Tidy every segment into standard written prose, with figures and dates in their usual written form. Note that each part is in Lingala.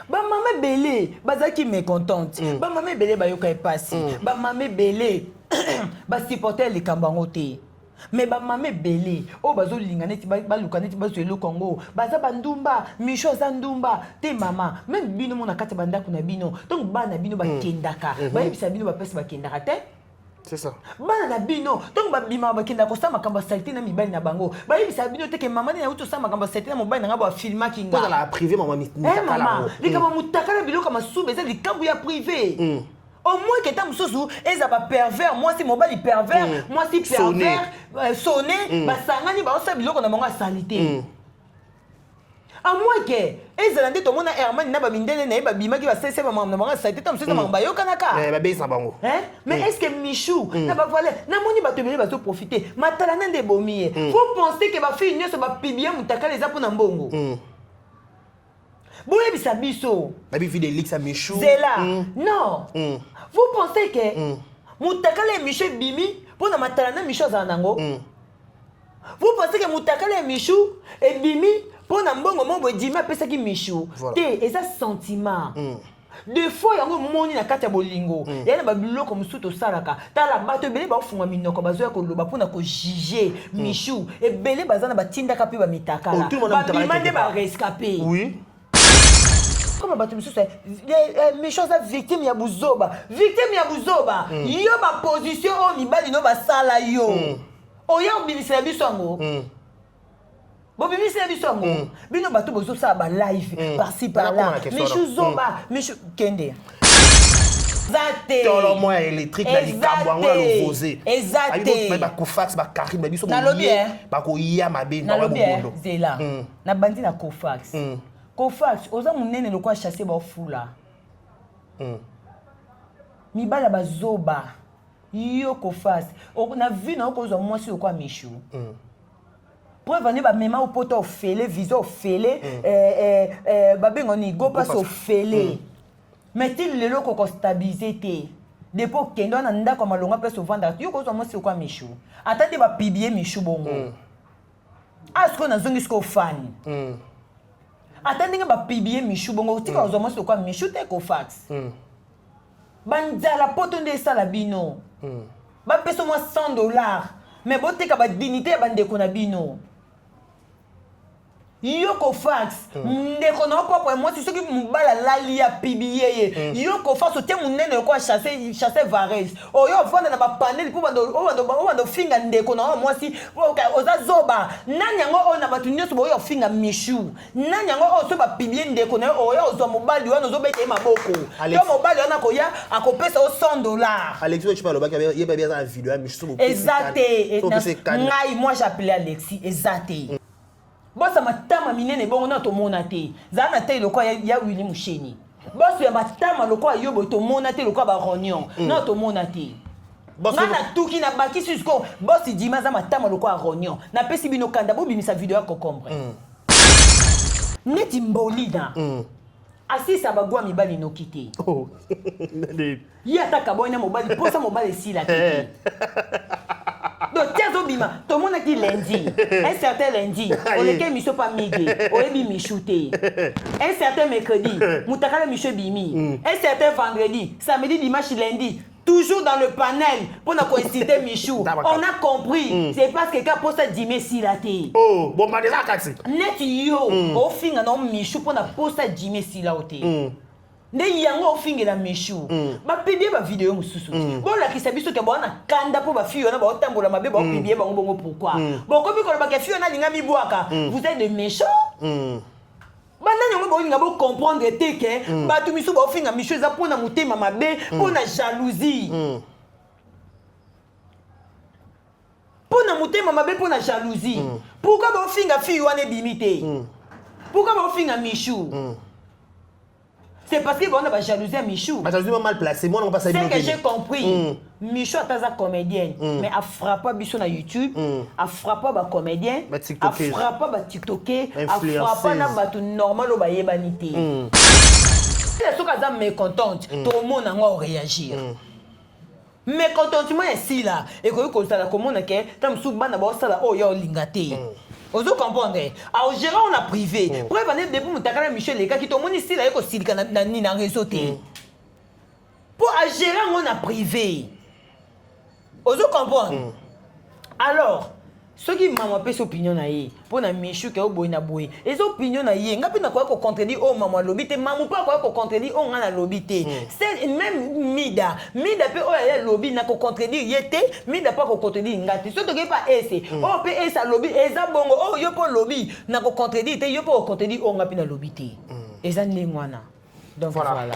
Ba maman belé, bazaki mécontente. Ba maman belé ba yoka epasi. Ba maman belé, ba supporter les kambangote. Mais ba maman belé, o bazo linganeti ba lukaneti ba zo Congo. Baza bandumba, micho za ndumba, te mama, même bino mona kata banda kuna bino. Donc bana bino ba kendaka. Ba yebisa bino ba pesa ba kendaka te. C'est ça. Bana na bino, donc ba bima ba kendaka ko sama kamba salté na mibali na bango. Ba yebisa bino te ke mama na uto sama kamba salté na mobali na ba filma kinga. Dans la privé maman mitaka la. Maman, les kama mutaka la bilo kama soube za likambu ya privé. Au moins que tam soso eza ba pervers, moi si mobali pervers, moi si pervers sonné, ba sangani ba osa biloko na monga salité. À moins que eza ndé to mona Herman na ba mindele na ba bimaki ba sese ba monga salité tam soso ba yo kanaka. Ba besa bango. Mais est-ce que Michou na ba voilà, na moni ba tebele ba zo profiter. Matala nande bomié. Faut penser que ba fille nyoso ba pibia mutaka les apo na mbongo. Boye bisa biso. La vie de Lix à Michou. Zela. Non. Vous pensez que Moutakale Michou Bimi pour na matalana Michou Zanango. Vous pensez que Moutakale Michou et Bimi pour na mbongo mombo dima pesa ki Michou. Té et ça sentiment. Des fois yango moni na kati ya bolingo. Ya na ba biloko musuto salaka. Tala bato belé ba funga minoko bazoya ko loba pona ko juger Michou et belé bazana ba tinda kapi ba mitakala. Ba bimande ba rescapé. Oui. Comme bato misu mes choses victime ya buzoba. Victime ya buzoba. Yo ba position o mibali no ba sala yo. Oya obimisa biso ngo. Bo bimisa biso ngo. Bino bato bozo sa ba live par-ci par-là. Misu zoba, misu kende. Exacté. Tolo moi électrique na likambo ngo na posé. Exacté. Ba ko fax ba karim ba biso mo. Ba ko iya mabe na bondo. Zela. Na bandi na ko fax. Kofax, oza munene lokwa chasser ba fula. Mibala bazoba. Yo kofax. Na vu na ko zo mwasi lokwa Michou. Preuve ne ba mema au poto ofele, viso ofele, ba bengo ni go pass ofele. Mais il le loko ko stabiliser te. Depo kendo na ndako malonga pe so vanda. Yo ko zo mwasi lokwa Michou. Atande ba pibie Michou bongo. Asko na zongi sko fan. Attendez ba pibie Michou bongo tika ozomo so kwa Michou te ko fax. Banzala potonde sala bino. Ba peso moi $100 mais bote ka ba dignité bande ko na bino. Yo ko fax ndeko na papa moi si soki mubala lali ya pibie yo ko fax o te munene ko chasser Varese. O yo vanda na ba panel pour bando finga ndeko na moi si oza zoba nani yango o na batu nyoso bo yo finga Michou nani yango o so ba pibie ndeko na o yo zo mobali wana zo bete maboko yo mobali wana ko ya akopesa o $100. Alexis tu parles ba ye ba bien dans vidéo Michou. Exacté. Ngai moi j'appelais Alexis exacté. Bossa matama minene bongo na to mona te. Za na te lokwa ya Willy Musheni. Bossa ya matama lokwa yobo to mona te lokwa ba rognon. Na to mona te. Bossa na tuki na baki susko. Bossa dima za matama lokwa rognon. Na pesi bino kanda bo bimisa video ya kokombre. Neti mbolida. Asisa bagwa mibali no kite. Oh. Yata kaboina mobali posa mobali sila te. Donc, tiens, Zobima, tout le monde a dit lundi. Un certain lundi, on est Michou pas migé, on est Michouté. Un certain mercredi, Moutakala Michou Bimi. Un certain vendredi, samedi, dimanche, lundi. Toujours dans le panel pour nous coïncider Michou. On a compris. C'est parce que quand poste Dime Silaté. Oh, bon, bah déjà, Katsi. Net yo, au fin, on a Michou pour nous poste Dime Silaté. Ne yango ofingela Michou ba pibie ba vidéo mususu bon la ki sabiso ke bona kanda po ba fiyo na ba otambola mabe ba pibie ba ngobongo pourquoi bon ko biko ba ke fiyo na linga mi bwaka vous êtes des méchants bana nyango ba linga bo comprendre te ke ba tu misu ba ofinga Michou za pona mutema mabe pona jalousie pona mutema mabe pona jalousie pourquoi ba ofinga fiyo wana bimité pourquoi ba ofinga Michou. C'est parce que on a jalousie à Michou. Ma jalousie mal placée, moi on pas ça. C'est que j'ai compris. Michou est une comédienne, mais elle frappe pas Bichou sur YouTube, elle frappe pas ba comédien, elle frappe pas ba TikToker, elle frappe pas na ba tout normal au ba yebanité. Si la soka za mécontente, tout le monde a réagir. Mécontentement est si là, et que vous constatez comment on a que tam sou bana ba sala oh ya lingate. Ozo comprendre. Alors gérant on a privé. Pour venir depuis mutakana Michel les gars qui t'ont ici là eko silika na réseau té. Pour gérer on a privé. Ozo comprendre. Alors ceux qui maman pèse opinion na yé pour na Michou ke oboy na boy. Les opinions na yé ngapi na quoi ko contredire oh maman lobité maman pas quoi ko contredire oh ngana lobité. C'est même Mida pe oh ya lobby na ko contredire yété Mida pas ko contredire ngati. Surtout que pas ese. Oh pe esa lobby eza bongo oh yo po lobby na ko contredire té yo po contredire oh ngapi na lobité. Eza ndengwana. Donc voilà.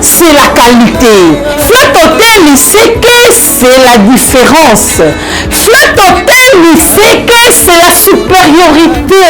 C'est la qualité. Flat Hotel, c'est que c'est la différence. Flat Hotel, c'est que c'est la supériorité.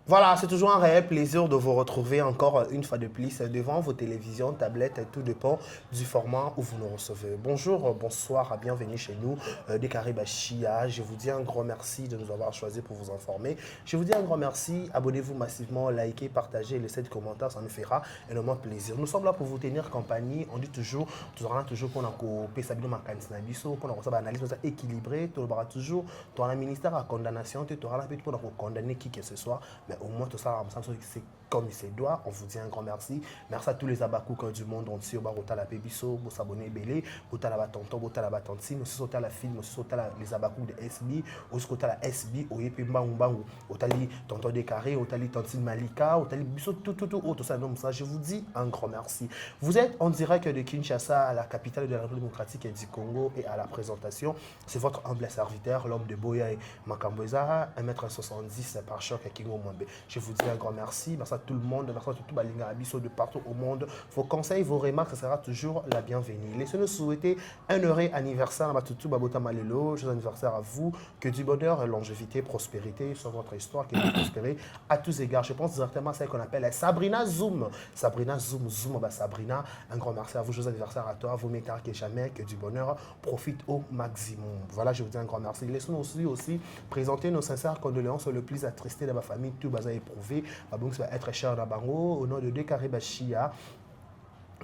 Voilà, c'est toujours un réel plaisir de vous retrouver encore une fois de plus devant vos télévisions, tablettes, tout dépend du format où vous nous recevez. Bonjour, bonsoir, bienvenue chez nous, des Caribachia. Je vous dis un grand merci de nous avoir choisi pour vous informer. Je vous dis un grand merci, abonnez-vous massivement, likez, partagez, laissez des commentaires, ça nous fera énormément plaisir. Nous sommes là pour vous tenir compagnie, on dit toujours, tu auras toujours qu'on a coupé Sabino Makanisnabiso, qu'on a reçu une analyse équilibrée, tu auras toujours, tu auras un ministère à condamnation, tu auras la petite pour condamner qui que ce soit. Mais au moins, tout ça, c'est comme il se doit. On vous dit un grand merci. Merci à tous les abakouk du monde entier. Bota la Pébiso, vous s'abonner belé, bota la tonton, bota la tantine, aussi sauter la film, aussi sauter les abakouk de SB, aussi sauter la SB, oyepe mbangou, otali tonton des carrés, otali tantine Malika, otali biso, tout ça, non, ça. Je vous dis un grand merci. Vous êtes en direct de Kinshasa, à la capitale de la République démocratique du Congo, et à la présentation, c'est votre humble serviteur, l'homme de Boya et Makamboza, 1m70 par choc à Kingo Mwambe. Je vous dis un grand merci. Merci à tout le monde. Merci à tout Balinga Abisso de partout au monde. Vos conseils, vos remarques, ce sera toujours la bienvenue. Laissez-nous souhaiter un heureux anniversaire à Tutu Babota Malelo. Joyeux anniversaire à vous. Que du bonheur, longévité, prospérité sur votre histoire, que vous prospérez à tous égards. Je pense directement à celle qu'on appelle Sabrina Zoom. Sabrina Zoom. Sabrina, un grand merci à vous. Joyeux anniversaire à toi. Vous mettez que jamais. Que du bonheur profite au maximum. Voilà, je vous dis un grand merci. Laissez-nous aussi présenter nos sincères condoléances le plus attristé de ma famille. Tout va éprouvé. Ça va être cher d'Abango. Au nom de Dekaribashia,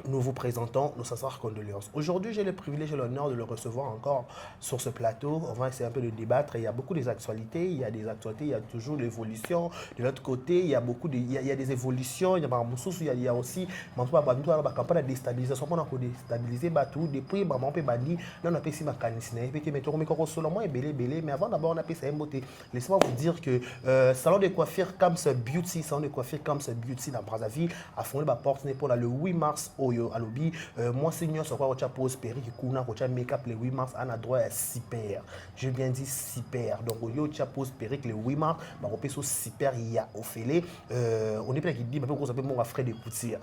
nous vous présentons nos sincères condoléances. Aujourd'hui, j'ai le privilège et l'honneur de le recevoir encore sur ce plateau. On va essayer un peu de débattre. Il y a beaucoup d'actualités. Il y a des actualités, il y a toujours l'évolution. De l'autre côté, il y a beaucoup de, il y a des évolutions. Il y a aussi la campagne de déstabilisation. On a déstabilisé tout. Depuis, on a bandi. Là, on a fait ma canisne. Mais avant d'abord, on a fait ça beauté. Laissez-moi vous dire que salon de coiffure Kam's Beauty, salon de coiffure Kam's Beauty dans Brazzaville a fondé la porte pour le 8 mars. Oyo alobi moi seigneur sur quoi on pose perruque kuna on make-up le 8 mars on a droit à 6 paires. Je viens dire 6 paires. Donc oyo tu pose perruque le 8 mars bah on peut sur 6 paires il y a au fêlé on est pas qui dit mais qu'on s'appelle mon frais de couture.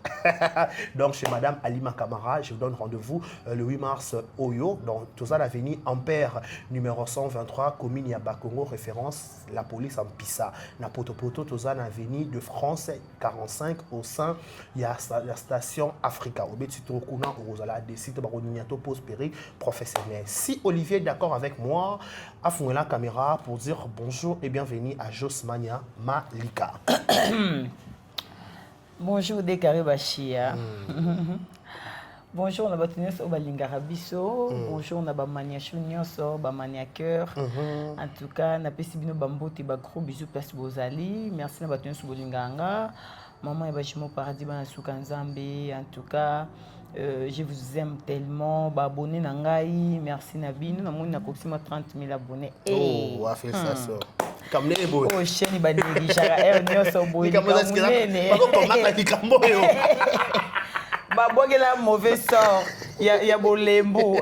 Donc chez madame Alima Kamara, je vous donne rendez-vous le 8 mars Oyo donc tout ça l'avenue Ampère numéro 123 commune Yabakongo référence la police en Pissa na Potopoto tout ça l'avenue de France 45 au sein il y a la station Africa. Professionnel. Si Olivier est d'accord avec moi, à fond la caméra pour dire bonjour et bienvenue à Josmania Malika. Bonjour des Caribachia. Bonjour, on a battu au Balingarabiso. Bonjour, on a Bamania Chunyoso, Bamania Cœur. En tout cas, on a Pessibino Bambo, Tiba gros bisous, place Bozali. Merci, on a battu au Bolinganga. Maman et Bachimo Paradis Banasukanzambe. En tout cas, je vous aime tellement. Abonnez Nangaï. Merci Nabino. Nous avons 30 000 abonnés. Oh, on a fait ça. Comme les beaux. Oh, chérie, Badegi, Chara, Nyoso Boy. Babogela mauvais sort. Il y a Bolembo.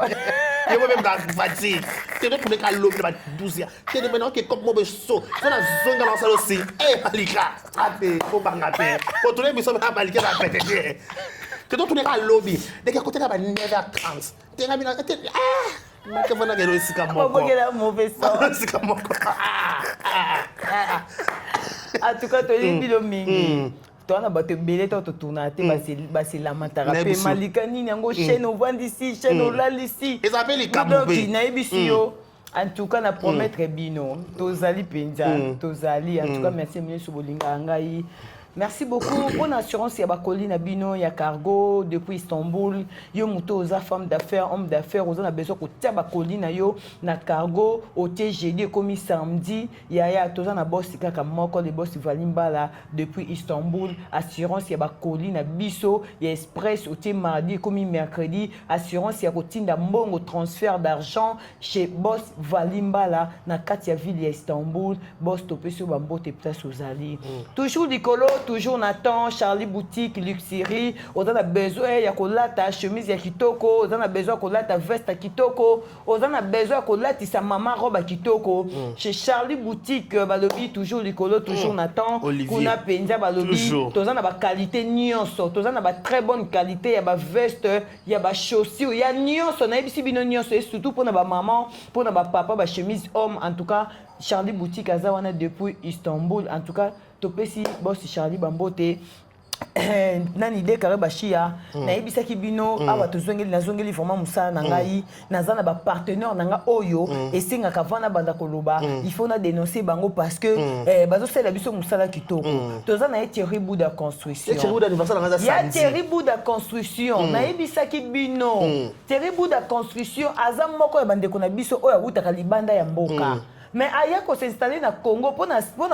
Il y a même la fatigue. Tu ne peux pas l'ouvrir la douce. Tu ne peux pas comme mauvais saut. Tu as zone dans la salle aussi. Eh, Malika. Attends, faut pas ngater. Faut tourner, mais ça va Malika va péter. Tu dois tourner à lobby. Dès que côté là, va 9h30. Tu es là, ah. Mais que vous n'avez pas réussi comme moi. Babogela mauvais sort. C'est comme moi. En tout cas, tu es dit mingi. Toi, on a battu belé, toi, tu tournes à terre, c'est la matara. Malika, ni nango chaîne au vent d'ici, chaîne au lal ici. Ils appellent les Kaboubé. En tout cas, on a promettre bino. Tozali Penza, Tozali. En tout cas, merci, Monsieur Bolinga Angaï. Merci beaucoup. Bonne assurance, il y a Bakoli Nabino, il y a Cargo depuis Istanbul. Yo Mouto, aux femmes d'affaires, hommes d'affaires, on a besoin que tu aies Bakoli na yo, na Cargo, au TGD comme samedi. Il y a tous un boss qui a moko les boss Valimbala depuis Istanbul. Assurance, il y a Bakoli na Bisso, il y a Express au mardi comme mercredi. Assurance, il y a Kotinda Mbongo transfert d'argent chez boss Valimbala na Katia Ville Istanbul. Boss topé sur Bambo te place aux alliés. Toujours Nicolo. Toujours Nathan, Charlie Boutique, Luxury. On a besoin, il y a ta chemise à kitoko. On a besoin de ta veste à kitoko. On a besoin de sa maman robe à kitoko. Chez Charlie Boutique, balobi toujours Nicolo, toujours Nathan. Kuna Penza balobi. On a la qualité nyonso. On a la très bonne qualité. Il y a la veste, il y a la chaussure, il y a nyonso. On a ici bino nyonso et surtout pour notre maman, pour notre papa, la chemise homme. En tout cas, Charlie Boutique Azawana depuis Istanbul. En tout cas, topesi boss Charlie Bambote nani Décarré Bashia na yebisaki bino awa tozongeli nazongeli vraiment musala na ngai nazana ba partenaire nanga oyo esenga kavana banda koloba il faut na dénoncer bango parce que bazo sala biso musala kitoko tozana na Thierry Bouda construction Thierry Bouda anniversaire nanga za samedi Thierry Bouda construction na yebisaki bino Thierry Bouda construction aza moko ya bandeko na biso oyo awutaka libanda ya mboka mais aya ko s'installer na Congo pour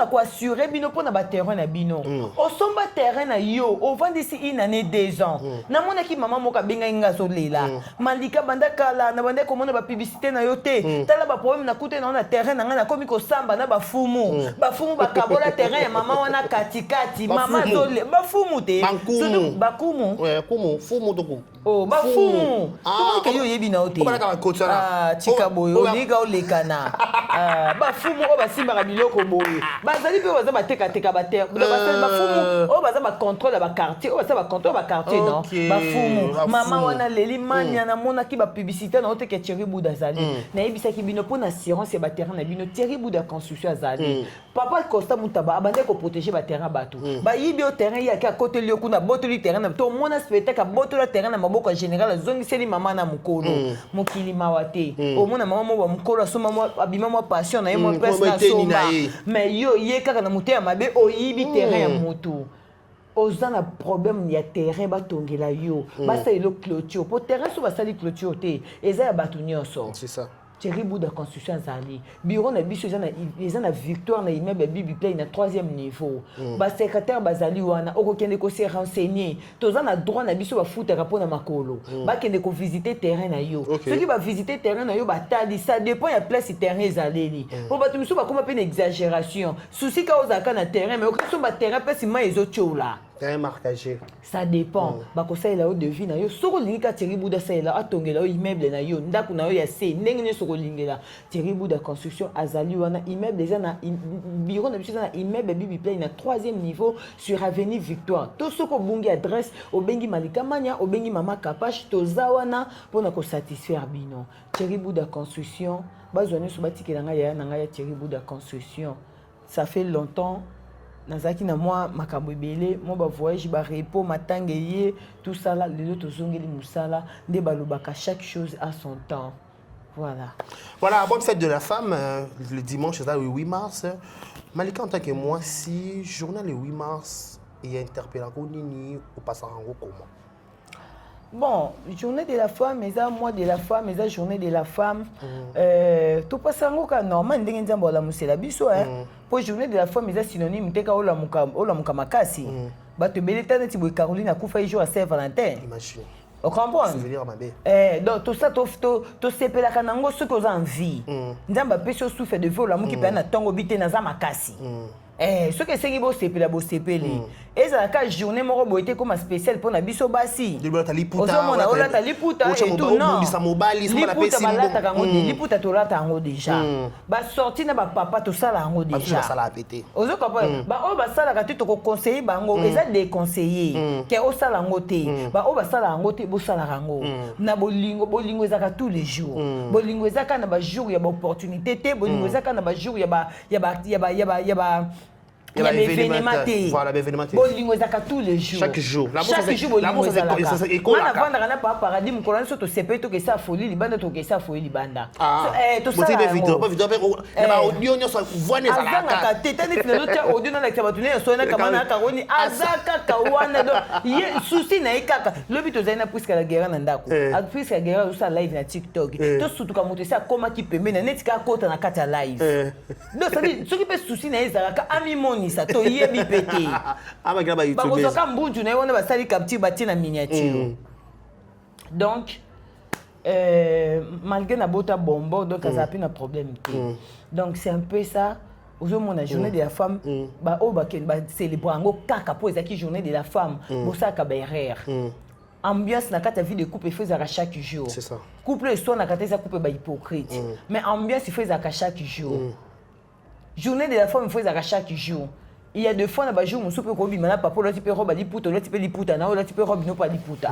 ko assurer bino pour na ba terrain na bino o somba terrain na yo o vend ici une année 2 ans na mona ki maman moka benga ngazo lela malika banda kala na banda ko mona ba publicité na yo te tala ba problème na kute na terrain na nga na komi ko samba na ba fumu ba kabola terrain ya maman wana katikati maman zole ba fumu te ba kumu kumu fumu to oh ba fumu to ke yo yebi na ote tika boyo liga o lekana ba fumu o ba simba biloko boye bazali pe baza bateka ba terre ba fumu o baza ba contrôle ba quartier o baza ba contrôle ba quartier non ba fumu mama wana leli mania na mona ki ba publicité na ote ke Thierry Bouda zali na yebisa ki bino pour assurance ba terrain na bino Thierry Bouda construction azali papa Costa Mutaba abande ko protéger ba terrain bato ba yibi o terrain ya ka côté lio kuna botoli terrain na to mona spectacle botola terrain na maboko en général zongiseli mama na mukolo mokili mawate o mona mama mo ba mukolo asoma mo abima mo passion na ye mo presse na soma mais yo ye kaka na muté ya mabe o yibi terrain ya mutu ozana problème ya terrain batongela yo basa ilo clôture po terrain so basali clôture te eza ya batu nyonso c'est ça Thierry Bouda construction zali bureau na biso eza na victoire na immeuble Bibi Play na 3e niveau ba secrétaire bazali wana okokende ko se renseigner tozana droit na biso ba futa rapona makolo ba kende ko visiter terrain na yo ceux qui va visiter terrain na yo ba tali ça dépend ya place terrain zaleli po ba tumiso ba koma pe exagération souci ka ozaka na terrain mais okso ba terrain pe si ma ezo chola terrain marquagé ça dépend ba ko saela o devis na yo soko lingi ka Thierry Bouda saela atongela o immeuble na yo ndaku na yo ya se ndenge soko lingela Thierry Bouda construction azali wana immeuble déjà na bureau na biso na immeuble Bibi Play na 3e niveau sur avenue Victoire to soko bungi adresse au bengi Malika Mania au bengi Mama Kapache to zawana pour na ko satisfaire bino Thierry Bouda construction bazwani so batikela nga ya Thierry Bouda construction ça fait longtemps nazaki na moi makambo ebele mo ba voyage ba repos matange ye tout ça là lelo tozongeli musala nde balobaka chaque chose à son temps. Voilà, bonne fête de la femme, le dimanche, c'est ça, le 8 mars. Malika, en tant que moi, si journal le 8 mars, il y a interpellé Nini au Passarango comment? Bon, journée de la femme, mais ça, mois de la femme, mais ça, journée de la femme. Tout Passarango, normal, ndenge nzambo la musela biso, hein. Pour journée de la femme, mais ça, synonyme, t'es ka ola mukamakasi. Bato beletane tibo Caroline a kufa jour à Saint-Valentin. Imagine. On comprend? Donc tout ça to sepelaka nango ce que en vie. Nzamba peso souffre de vol amu ki pe na tongo bité na za makasi. Ce que c'est bo sepeli. Et ça la journée moko boité comme spécial pour na biso basi. Ozomona ola ta liputa et tout non. Liputa balata kango liputa to lata ngo déjà. Ba sorti na ba papa to sala ngo déjà. Ozo comprendre? Ba o ba sala ka to ko conseiller bango eza déconseiller. Ke o sala ngo te. Ba o ba sala ngo te bo sala rango. Na bolingo ezaka tous les jours. Bolingo ezaka na ba jour ya ba opportunité te, bolingo ezaka na ba jour ya ba il y a des événements. Voilà, des événements. Bolingo ezaka tous les jours. Chaque jour. Chaque jour bolingo ezaka. Mana vanda kana pa paradis mkolani so to sepe to ke sa folie libanda to ke sa folie libanda. To ça. Vous avez vidéo, pas vidéo mais ba audio nyo so voine za la. Azanga te tani finalo tia audio na la kabatune so na kamana karoni azaka kawana do. Ye souci na ikaka. Lobi to zaina puisque la guerre na ndako. Puisque la guerre so live na TikTok. To sutu ka moto sa koma ki pembe na netika kota na kata live. Donc ça dit ce qui peut souci na ezaka ami ça to yebi pété ba YouTube ba ko mbunju na yona ba sali capture ba tina miniature donc malgré na bota bonbon donc ça a pas de problème donc c'est un peu ça aujourd'hui la journée de la femme ba o ba ken ba célébrer ngo kaka po ezaki journée de la femme bo ça ka ba rire ambiance na kata vie de couple faisait à chaque jour c'est ça couple soit na kata ça couple ba hypocrite mais ambiance il faisait à chaque jour journée de la femme il faisait à chaque jour. Il y a deux fois, on jour, on soupe au bimana, papa, l'autre peut robe à liputa, l'autre peut liputa, l'autre peut robe non pas liputa.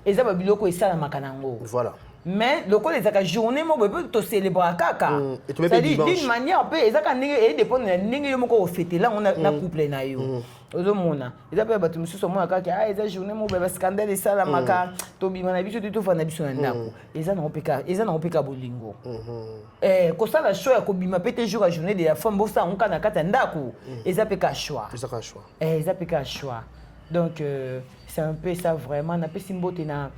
Et ça, biloko et ça la makanango. Voilà. mais le quoi les aka journée mo peut to célébrer kaka et tu mets dimanche d'une manière peu ezaka ndenge et dépend na ndenge yo moko fêter là on a na couple na yo ozomona eza pe bato mosusu omona kaka ah eza journée mo ba scandale esalamaka tobima na biso tofanda biso na ndako eza na opeka bolingo kosala choix ya kobima pe te jour ya journée de la femme bosa onka na kata ndako eza pe ka choix eza pe ka choix donc c'est un peu ça vraiment na pe simbote na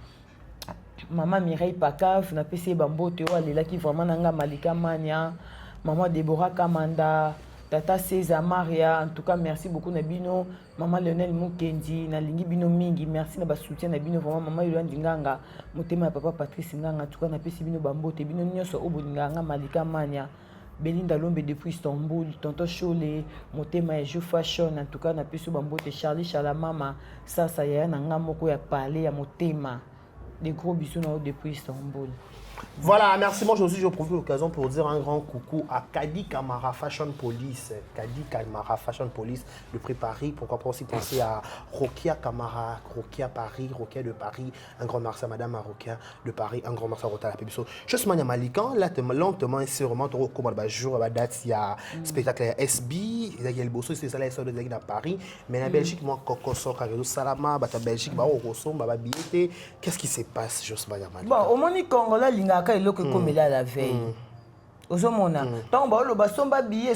Maman Mireille Pakaf, na pesi bambote o alela ki vraiment nanga Malika Mania, maman Deborah Kamanda, tata César Maria, en tout cas merci beaucoup na bino, maman Lionel Mukendi, na lingi bino mingi, merci na ba soutien na bino vraiment maman Yolande Nganga, motema papa Patrice Nganga, en tout cas na pesi bino bambote bino nyonso obolinga Malika Mania. Belinda Lombe depuis Istanbul, Tonton Chole, motema et Jou Fashion, en tout cas na pesi bambote Charlie Chalamama, ça y a nanga moko ya parler ya motema. Des gros bisous depuis Istanbul. Voilà, merci. Moi, je profite de l'occasion pour dire un grand coucou à Kadi Kamara Fashion Police. Kadi Kamara Fashion Police depuis Paris. Pourquoi pas aussi penser à Rokia Kamara, Rokia Paris, Rokia de Paris. Un grand merci à Madame Rokia de Paris. Un grand merci à Rota la Pébiso. Je suis Mania Malikan. Là, lentement et sûrement, tu recommandes le jour, la date, il y a spectacle SB. Il y a le Bosso, c'est ça, là, il y a Paris. Mais en Belgique, moi, Coco Sokaro Salama, en Belgique, qu'est-ce qui se passe, je suis Mania Malikan? Bon, au Moni Congolais, ngaka eloko komela la veille ozomona tant ba lo ba somba billet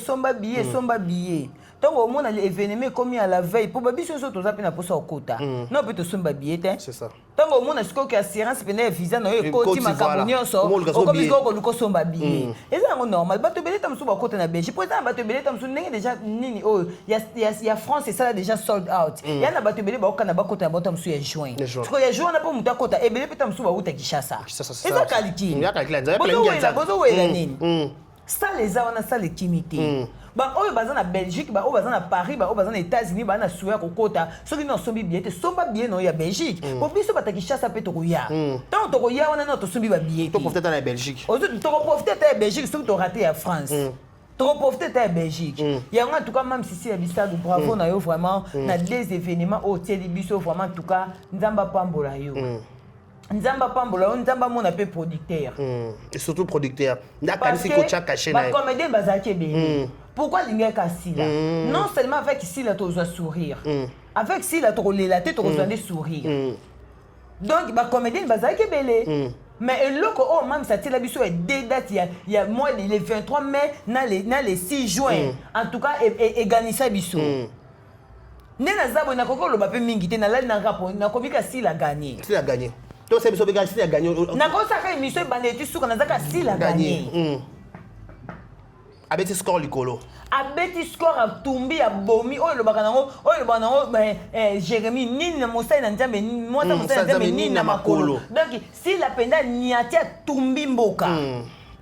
tant au mona l'événement commis à la veille pour babiso so toza pe na posa okota non peut to somba billet c'est ça tant au mona siko que assurance pene visa na yo koti makambo so okomi ko luko somba billet eza ngo normal bato beleta msuba okota na Belgique pour ça bato beleta msu ndenge déjà nini oh ya France et ça déjà sold out ya na bato beleba okana bakota na bato msu ya juin parce ya juin na po muta kota e beleta msu ba uta Kinshasa eza kaliki bozo wela nini ça les a on a ça les kimité ba oyo baza na Belgique ba oyo baza na Paris ba oyo baza na États-Unis ba na souya kokota soki no sombi billet somba billet no ya Belgique po biso batakisha sa pe to koya tant to koya wana no to sombi ba billet to profiter na Belgique to profiter ta Belgique soki to rater ya France to profiter ta Belgique ya en tout cas même si la Bissau bravo na yo vraiment na des événements au tiers biso vraiment en tout cas nzamba pambola yo Nzamba Pambola, Nzamba mon appel producteur. Et surtout producteur. Parce que les comédiens bazaki bien. Pourquoi l'inga kasi là? Non seulement avec ici là tu dois sourire. Avec ici là tu la tête tu dois sourire. Donc les comédiens bazaki belé. Mais le oh même ça tient la biso est deux dates il y a moi le 23 mai na les 6 juin. En tout cas et gagner ça biso. Nena zabo na koko lo ba pe mingi te na la na rapport na komika si la gagner. Si la gagner. Donc c'est bien si la gagné. Na ko saka émission bandeti suka na zaka si la gagner. Abeti score likolo. Abeti score a tumbi a bomi oyo lo bakanango Jérémy nini na mosai na nzambe moi na mosai na nzambe nini na makolo. Donc si la penda niati a tumbi mboka.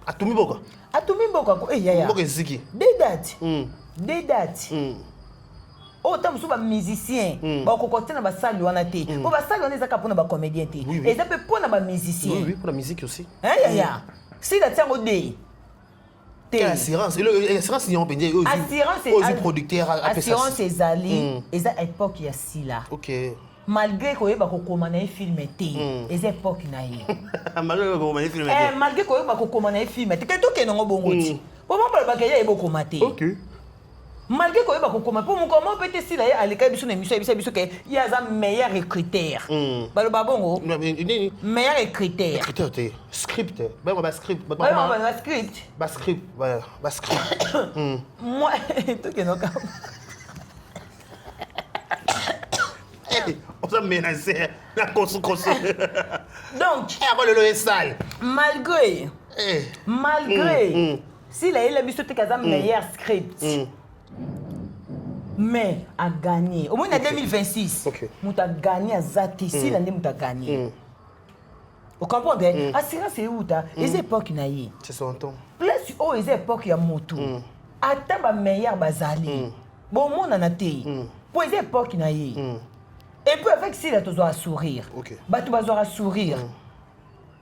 A tumbi mboka. A tumbi mboka ko ya. Mboka ziki. Des dates. Oh, tant que musicien, bah côté na basali wana te. Pour basali on ezaka pour na ba comédien te. Et ça peut pour na ba musicien. Oui, pour la musique aussi. Ya. Si la tiens au dé. Assurance, l'assurance ils ont payé aussi. Assurance producteur assurance c'est ali. Et ça époque ya si là. OK. Malgré ko yeba ko komana film te. Et ça époque na ye. Malgré ko komana film te. Malgré ko yeba ko komana film te. Que to ke no bongoti. Pour moi ba ke ya ebo komate. OK. Malgré que pour comment peut-être si là à l'école biso na émission biso que il y a un meilleur recruteur ba bongo meilleur recruteur script ba script ba script moi tout que non on s'est menacé la construction donc avant le sale malgré si là il a biso te un meilleur script mais a gagné. Au moins en 2026, nous avons gagné à Zati. Si l'année nous avons gagné. Vous comprenez? Assurance c'est où ta? Les époques naïe. C'est son temps. Plus oh les époques il y a moto. Attends ba meilleur bazali. Bon monde en a té. Pour les époques naïe. Et puis avec si là tu dois sourire. Bah tu vas sourire.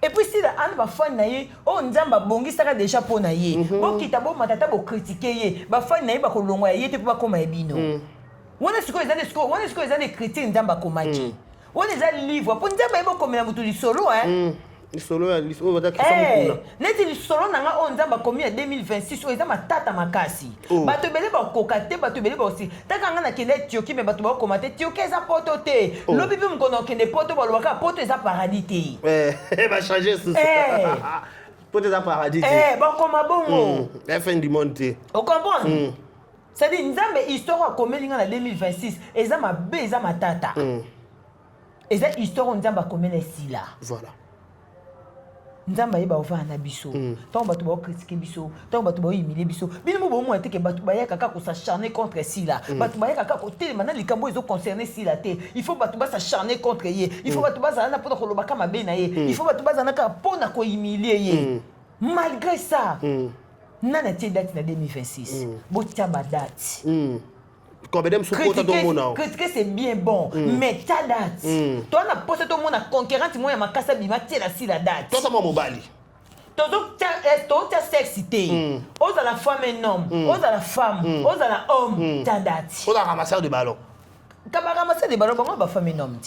Et puis si la an ba fan na ye o nzamba bongi saka déjà po na ye bo kitabo matata bo critiquer ye ba fan na ye ba ko longwa ye te po ba koma ebino wona siko ezali critique nzamba komaki wona ezali livre po nzamba ye bo komela mutu lisolo Lisolo neti lisolo nanga o nzamba komi ya 2026 o eza matata makasi bato ebele bakoka te bato ebele baosi taka nga nakende Ethiopie me bato bakoma te Ethiopie eza poto te lobi mpe mokono okende poto balobaka poto eza paradis te bachange susu poto eza paradis te bakoma bongo fin du monde te ocomprendre c'est-à-dire nzambe histoire akomeli nga na 2026 eza mabe eza matata eza histoire o nzambe akomeli esila voilà nzamba yeba ovanda biso tant bato ba critiquer biso tant bato ba humilier biso bino mo bomo te ke bato ba yaka ka ko s'acharner contre Sila bato ba yaka ka ko telema na likambo ezo concerner Sila te il faut bato ba s'acharner contre ye il faut bato ba za na pona ko lobaka mabe na ye il faut bato ba za na ka pona ko humilier ye malgré ça nana tie date na 2026 botia ba date critiquer c'est bien bon mais ta date toi na posé tout le monde à conquérante moi ya makasa bima tie la si la date toi ça moi mobali todo ta sexité aux à la femme un homme aux à la femme aux à la homme ta date aux à ramasser de ballon ka ba ramasser de ballon ba femme un homme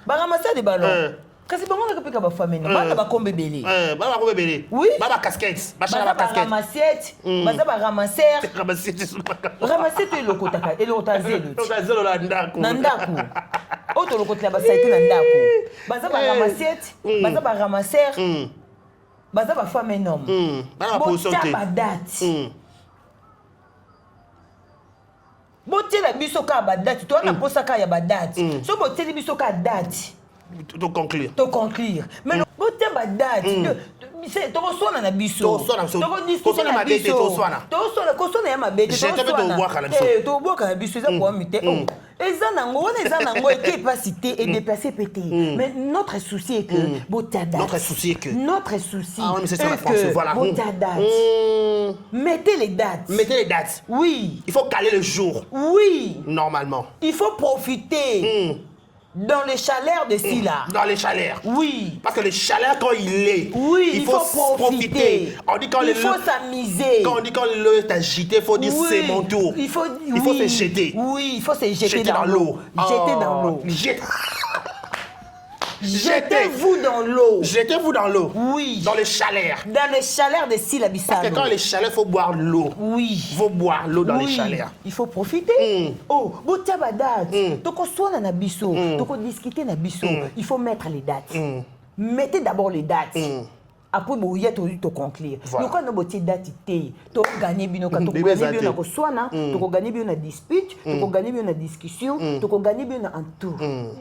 ba ramasser de ballon kasi bango na kopeka ba famille bana ba kombe belé bana ba kombe belé oui bana casquette ba chala ba casquette ramassette baza ba ramasser ramassette lokotaka elotazelo elotazelo la ndako na ndako auto lokotela ba saite na ndako baza ba ramassette baza ba ramasser baza ba femme un homme bana ba position te ba date botela biso ka ba date to na posaka ya ba date so boteli biso ka date to conclure mais le bote ba date c'est to sona na biso to discussion na mabete to sona ya mabete to boka na biso eza kwa mite eza nango équipe pas cité et déplacé pété mais notre souci est que botada notre souci est ah mais c'est ça la pensée voilà botada mettez les dates oui il faut caler le jour oui normalement il faut profiter dans les chaleurs de Sila. Dans les chaleurs. Oui. Parce que les chaleurs, quand il est, il faut profiter. On dit quand il faut s'amuser. Quand on dit quand l'eau est agité, il faut dire c'est mon tour. Il faut se jeter. Oui, il faut se jeter dans l'eau. Jeter dans l'eau. Jetez-vous dans l'eau. Jetez-vous dans l'eau. Oui. Dans les chaleurs. Dans les chaleurs de Sila Bissano. Parce que quand les chaleurs, il faut boire l'eau. Oui. Il faut boire l'eau dans les chaleurs. Il faut profiter. Oh, botia ba date. Toko soana na biso. Toko discuter na biso. Il faut mettre les dates. Mettez d'abord les dates. Après boya to conclure. Donc quand on botie date té, to gagner bino ka to gagner bino na ko soana, to gagner bino na dispute, to gagner bino na discussion, to gagner bino na entour.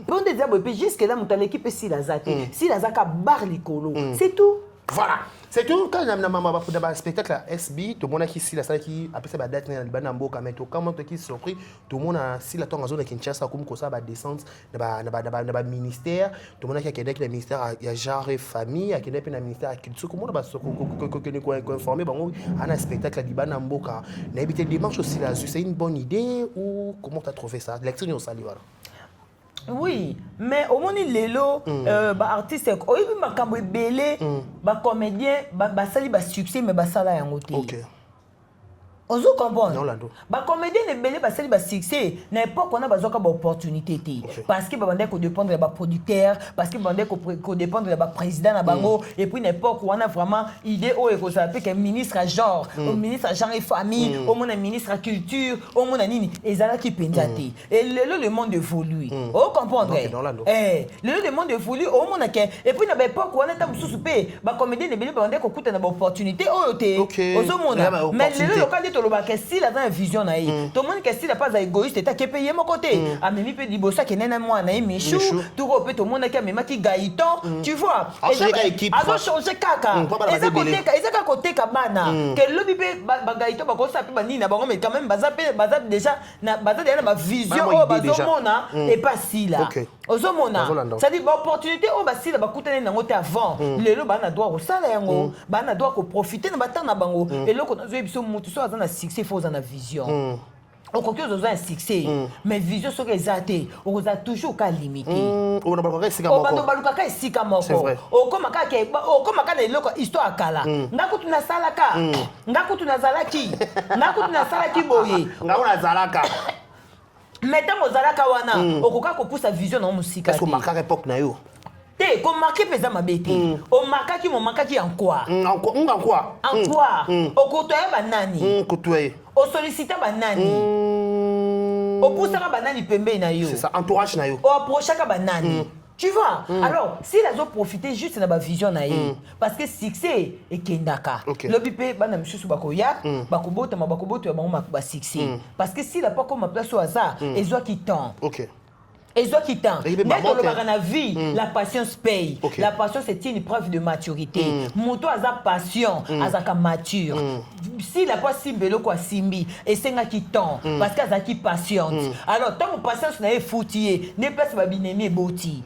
Bon des abo pe jusque là mon l'équipe si la zate, si la zaka bar likolo. C'est tout. Voilà. C'est tout. Quand j'ai un spectacle à SB, tout le monde qui ici la salle qui après ça va date dans le banambo quand même tout comment qui surpris tout le monde a si la temps en zone Kinshasa comme ça va descendre dans ministère tout le monde qui a le ministère il y a genre famille qui a le ministère culture comment on va se informer bon un spectacle à banambo quand n'habiter dimanche aussi là c'est une bonne idée ou comment tu as trouvé ça lecture on salue voilà. Oui, mais au moins lelo artiste oyibi makambo ebele ba comédien ba sali ba succès mais ba sala yango te. OK. Ozo comprendre. Non lando. Ba comédien ebele ba sali ba succès na époque on a besoin ba opportunité te parce que ba bandé ko dépendre ba producteur parce que bandé ko dépendre ba président na bango et puis une époque où on a vraiment idée o eko ça que ministre à genre, au ministre à genre et famille, au mon ministre à culture, au mon nini ezala ki pendate. Et le monde évolue. O comprendre. Le monde évolue au monde ke et puis na ba époque où on a ta mususu pe ba comédien ebele ba bandé ko kuta na ba opportunité o te. Ozo mona. Mais le local de que si la dans vision na tout le monde que si la pas égoïste ta ke payer mon côté a mimi pe libosa ke nena moi na michou tout repé tout le monde qui a même qui gaïton tu vois a changer kaka ezaka côté kabana que lobi pe ba gaïton ba ko sa pe ba nina ba mais quand même baza déjà na baza déjà ba vision o bazo mona et pas si là ozo mona ça dit ba opportunité o ba si la ba kutana na ngote avant lelo ba na droit au sala yango ba na droit ko profiter na batana na bango et loko na zo biso mutu so azana succès faut en vision. On croit que vous avez un succès, mais vision sur les athées, on vous a toujours qu'à limiter. On a pas c'est vrai. On comme les locaux histoire à Kala. Nakutu na salaka, nakutu na zalaki, nakutu na salaki boye. Nakutu na zalaka. maintenant ozalaka wana okoka kopusa vision na musika est-ce que marquer époque na yo te ko marquer pesa mabete o marquaki mo marquaki en quoi en quoi en quoi okotoya banani kotoye o solliciter banani o pusaka banani pembe na yo c'est ça entourage na yo o approchaka banani tu vois alors si les autres profiter juste na ba vision na ye parce que succès et kendaka lobi pe bana misusu bakoya bakobota ya bango ba succès parce que si la pas comme place au hasard ezwa qui temps OK et ce qui tend, dans la vie, la patience paye. La patience c'est une preuve de maturité. Moto a sa passion, a sa mature. Si la pas si belle quoi simbi, et c'est un qui tend, parce qu'elle a qui patiente. Alors tant que patience n'a pas foutu, n'est pas sa binemi boti.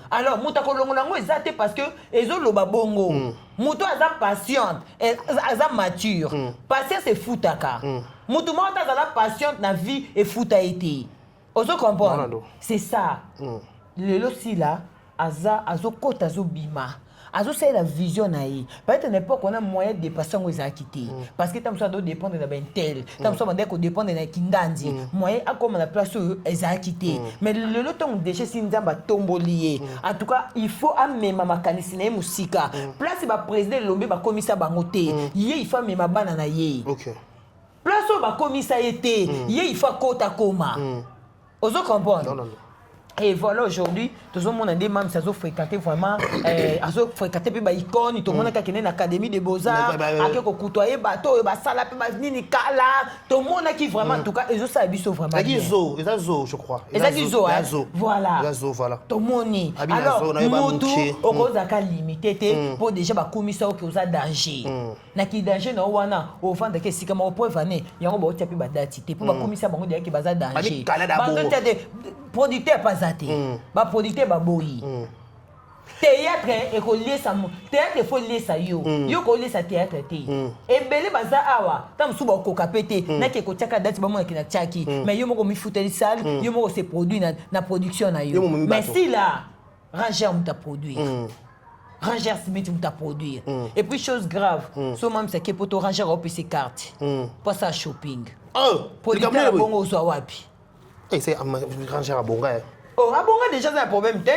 Alors moto kolongolango ezate parce que ezo loba bongo. Moto a sa patiente, a sa mature. Patience c'est foutaka. Moto mota a la patiente na vie et fouta été. Ozo comprendre c'est ça le losi là azo kota azo bima azo c'est la vision naïe peut-être n'importe on a moyen de passer aux acquittés parce que tant ça doit dépendre de ben tel tant ça on dépendre de kindandi moyen à comme la place aux acquittés mais le lot on déjà si nzamba tombolier en tout cas il faut amener ma makanisine musika place ba président lombe ba commissaire bangoté il faut amener ma bana na ye OK place ba commissaire été il faut kota koma Ozo comprendre. Non. Et voilà aujourd'hui, tout le monde a des membres qui ont fréquenté vraiment, ont fréquenté puis icône, tout le monde qui est dans l'académie des beaux-arts, qui a côtoyé bateau, sala puis nini kala, tout le monde qui vraiment en tout cas, ils ont ça biso vraiment. Ils ont je crois. Ils ont voilà. Tout le monde. Alors, moto au cause à limité pour déjà ba commissaire qui ont danger. Na qui danger na wana au fond de que si comme au point vané, il y a un bon type ba datité pour ba commissaire bango qui ba danger. Producteur pas ba producteur ba boyi théâtre et ko lesa théâtre faut lesa yo ko lesa théâtre te et belé baza awa tam suba ko kapete na ke ko chaka date ba mo ki na chaki mais yo moko mi futeli salle yo moko se produit na production na yo mais si là Ranger on t'a produire Ranger Smith on t'a produire et puis chose grave so même c'est que pour Ranger au PC carte pas ça shopping producteur bongo so wapi et c'est Ranger à bonga oh abonga déjà c'est un problème te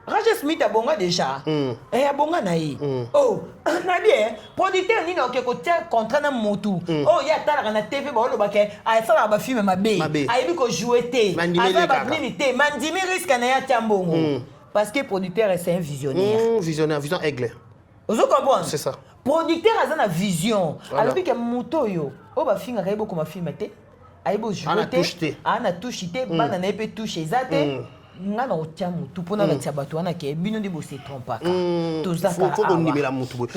Ranger Smith abonga déjà et abonga naï oh na bien producteur ni na ko tia contrat na motu oh ya tala na TV ba lo ba ke a sala ba film mabe ayebi ko jouer te asa ba nini te mandimi risque na ya tambongo parce que producteur c'est un visionnaire vision aigle vous comprenez c'est ça producteur a na vision alors que moto yo oh ba finga kaibo ko ma film te aibo jouer ana touche te bana na pe touche zate nga na otia mutu pona na tia bato wana ke bino ndi bo se trompaka tozaka faut qu'on nimela mutu bo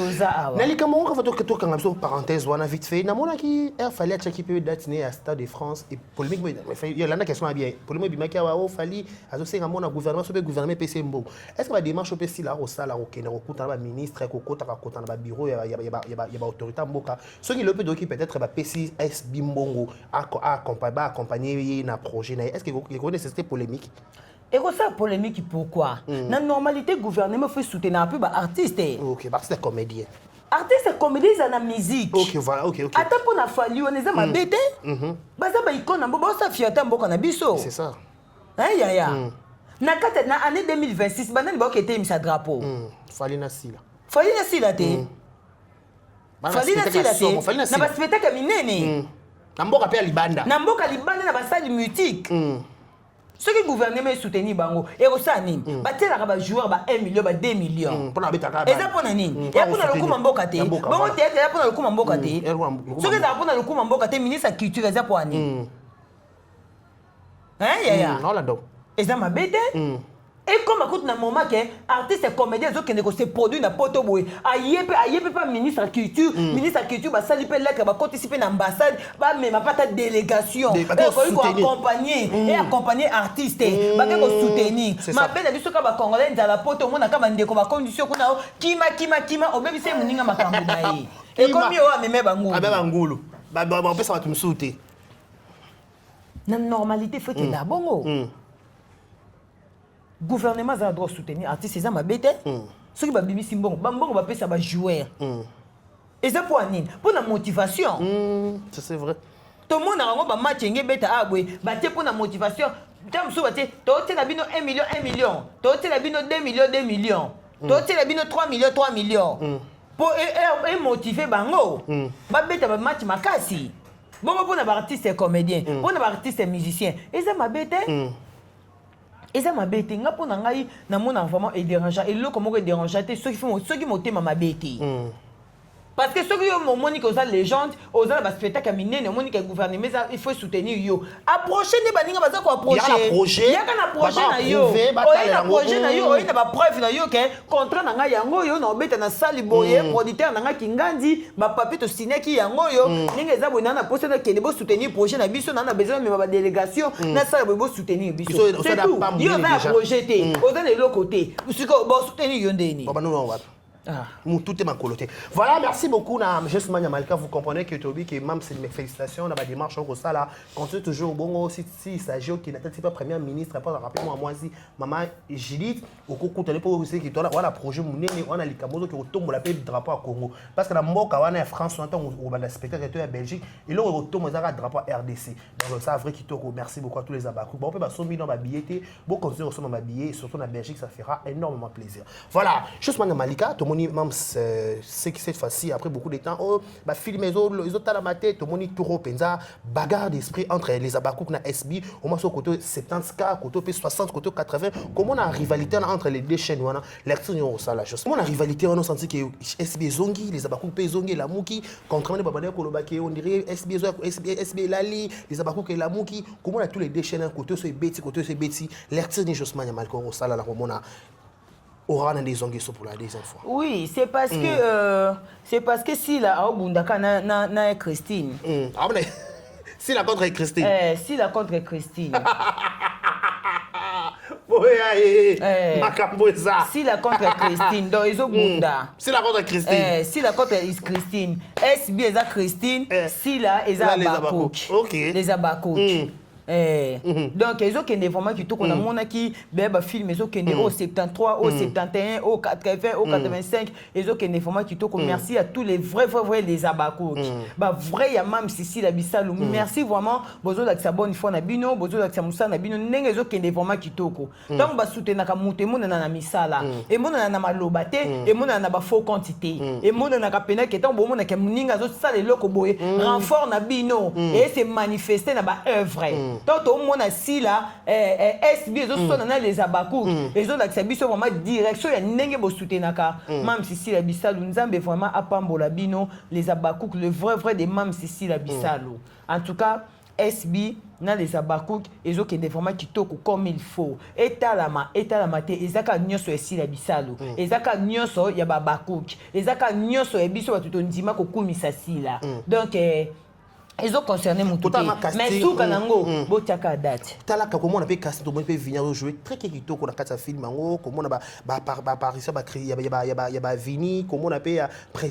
nalika mongo ka foto to kanga biso parenthèse wana vite fait na mona ki fallait à checker peu date né à Stade de France et polémique mais il y a la question bien polémique bimaki wa o fali azo senga mona gouvernement so be gouvernement PC mbo est-ce que ba démarche au PC là au sala au kene ko kuta ba ministre ko kota ka kota na ba bureau ya ba autorité mboka so ki le peut doki peut-être ba PC S bimbongo accompagner na projet na est-ce que vous connaissez cette polémique. Et ça polémique pourquoi la normalité gouvernement faut soutenir un peu ba artiste OK parce que c'est comédien artiste comédien ça na musique OK voilà OK attends pour na fali on est ma bête baza ba icône mbo ça fiata mboka na biso c'est ça ya na kata na année 2026 banani ba okete misa drapeau fali na sila te na ba spectacle minene na mboka pe libanda na ba salle mutique ceux qui gouvernement soutenir bango et ça nini batela ba joueur ba 1 million ba 2 millions pour na betaka et ça pour nini et pour le coup mboka te bango te ya pour le coup mboka te ceux qui ça pour le coup mboka te ministre de culture ça pour nini ya non là donc et ça ma bête et comme à côté d'un moment que artiste et comédien qui ne se produit na poto boy ayepe pas ministre de culture ba sali pe lettre ba participer na ambassade ba même pas ta délégation accompagner artiste ba ko soutenir ma belle biso ka ba congolais dans la poto mona ka bandeko ba condition kuna kima obebi se muninga makambo na ye et comme yo ameme bangulu bangulu ba pesa watu msute na normalité faut que la bongo gouvernement a droit soutenir artiste ça ma bête ceux qui ba bimisi mbongo ba pesa ba joueur et ça pour nini pour la motivation ça c'est vrai tout le monde a un match qui beta abwe batie pour la motivation tam so batie to la bino 1 million 1 million to la bino 2 millions 2 millions to la bino 3 millions 3 millions pour motiver bango ba beta ba match makasi bon pour na artiste comédien pour na artiste musicien et ça ma bête et ça ma bête nga pour na ngai na mon vraiment et dérangeant et le comment dérangeant ceux qui motema ma bête parce que ceux qui ont monique aux légendes, aux spectacles minés, monique gouvernement, il faut soutenir yo. Approcher les baninga baza ko approcher. Il y a un projet na yo. Il y a un projet na yo, il y a pas preuve na yo que contrat na nga yango yo na obeta na sali boye producteur na nga kingandi, ba papier to signer ki yango yo. Ninga za bona na poste na kende bo soutenir projet na biso na besoin même ba délégation na sali bo soutenir biso. C'est tout. Yo va projeter. Aux les côté. Usiko bo soutenir yo ndeni. Baba nous tout est ma coloté. Voilà, merci beaucoup. Juste Mania Malika, vous comprenez que Toby, que même c'est mes félicitations, dans ma démarche, on ça là, continue toujours bon si il s'agit qui n'était pas premier ministre, pas rapidement moi si maman Judith, au cours de l'époque aussi qui tourne, voilà projet mouné, on a les camots qui retombent la paix du drapeau à Congo, parce que la Moka on est en France, on entend au bas de spectacle en Belgique, et là on retourne au drapeau RDC. Donc ça vrai qui toko. Merci beaucoup à tous les abacous. Bon, on peut pas soumettre dans ma billetté, bon continuer à ma billet, surtout en Belgique, ça fera énormément plaisir. Voilà, juste Mania Malika, tout le monde même c'est que cette fois-ci après beaucoup de temps oh bah film les autres à la tête tout le monde tout penza bagarre d'esprit entre les abakouk na SB au moins sur côté 70K côté 60 côté 80 comment on a rivalité entre les deux chaînes wana lecture ça la chose comment on a rivalité on a senti que SB zongi les abakouk pe zongi la muki contrairement babane kolobaki on dirait SB lali les abakouk et la muki comment on a tous les deux chaînes côté c'est Betty lecture ni Josman Yamalko ça la comment on a aura des ongles pour la deuxième fois. Oui, c'est parce que si la Bundaka na Christine. Ah ben si la contre Christine. Si la contre Christine. Si la contre Christine, donc ils ont Bunda. Si la contre Christine. Si la contre Christine. SB est Christine. Si la est Abakouk. Ok. Les Abakouk. Donc ils ont des formats qui tout qu'on a mon qui beba film ils ont au 73 au 71 au 80 au 85 ils ont des formats qui tout merci à tous les vrais les abakouk bah vrai ya mam sisi la bisalu merci vraiment bozo la sa bonne fois na bino bozo la sa musa na bino ndenge ils ont des formats qui tout donc ba soutenir ka mutemo na misala et mon na malobate et mon na ba faux quantité et mon na ka pena que tant bon mon na ka muninga zo sala loko boye renfort na bino et c'est manifester na ba œuvre. Donc au moins si là SB les abakouk les autres accès biso vraiment direction ya ndenge bo soutenaka mam sisi la bisalu nzambe vraiment apambola bino les abakouk le vrai des mam sisi la bisalu en tout cas SB na les abakouk ils ont des formats qui toko comme il faut etalama te ezaka nyoso esi la bisalu ezaka nyoso ya babakouk ezaka nyoso ya biso batuto ndima ko kumisa sila donc ils ont concerné mon tout mais tout kanango botiaka date tala ka comment on appelle casting on peut venir jouer très kitoko na kata film ngo comment on ba apparition ba créer ya ba Vini comment on appelle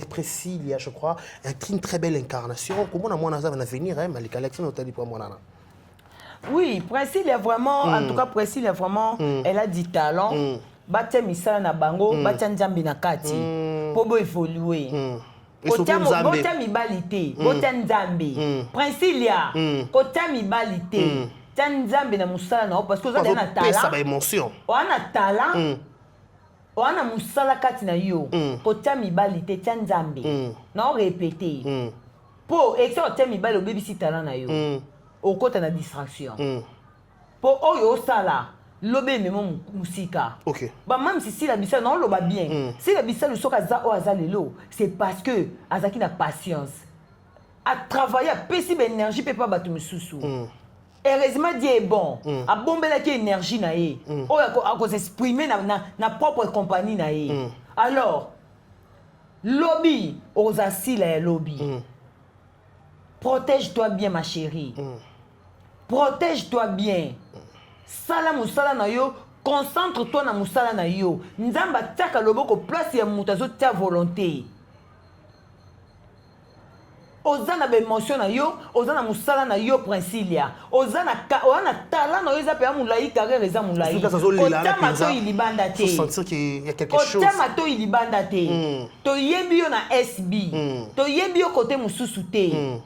Priscilla je crois une très belle incarnation comment on a venir hein Malika Alexandre tali pour moi nana. Oui, Priscilla vraiment en tout cas Priscilla vraiment elle a du talent batia misala na bango batia nzambi na kati pour évoluer. Kotia mibalite, kotia nzambe. Priscilla, kotia mibalite. Tia nzambe na musala na parce que vous avez un talent. Ça va émotion. On a talent. On a musala kati na yo. Kotia mibalite, tia nzambe. Na répéter. Pour exercer mibalo baby si talent na yo. Au côté na distraction. Pour oyo sala. Lobé même musika. OK. Bah même si la bissa non loba bien. Si la bissa le soka za o azalelo, c'est parce que azaki na patience. À travailler à pessi énergie peut pas battre mususu. Heureusement Dieu est bon. A bombela ki énergie na ye. O a s'exprimer na propre compagnie na ye. Alors lobby aux assis la lobby. Protège-toi bien ma chérie. Protège-toi bien. Sala musala na yo, concentre-toi na musala na yo. Nzamba tiaka loboko place ya mutazo tia volonté. Ozana be émotion na yo, ozana musala na yo Priscilla. Ozana talent na yo za pe amulai carrière eza mulai. Kotama to ilibanda te. Faut sentir qu'il y a quelque chose. Kotama to ilibanda te. To yebi yo na SB. To yebi yo côté mususu te.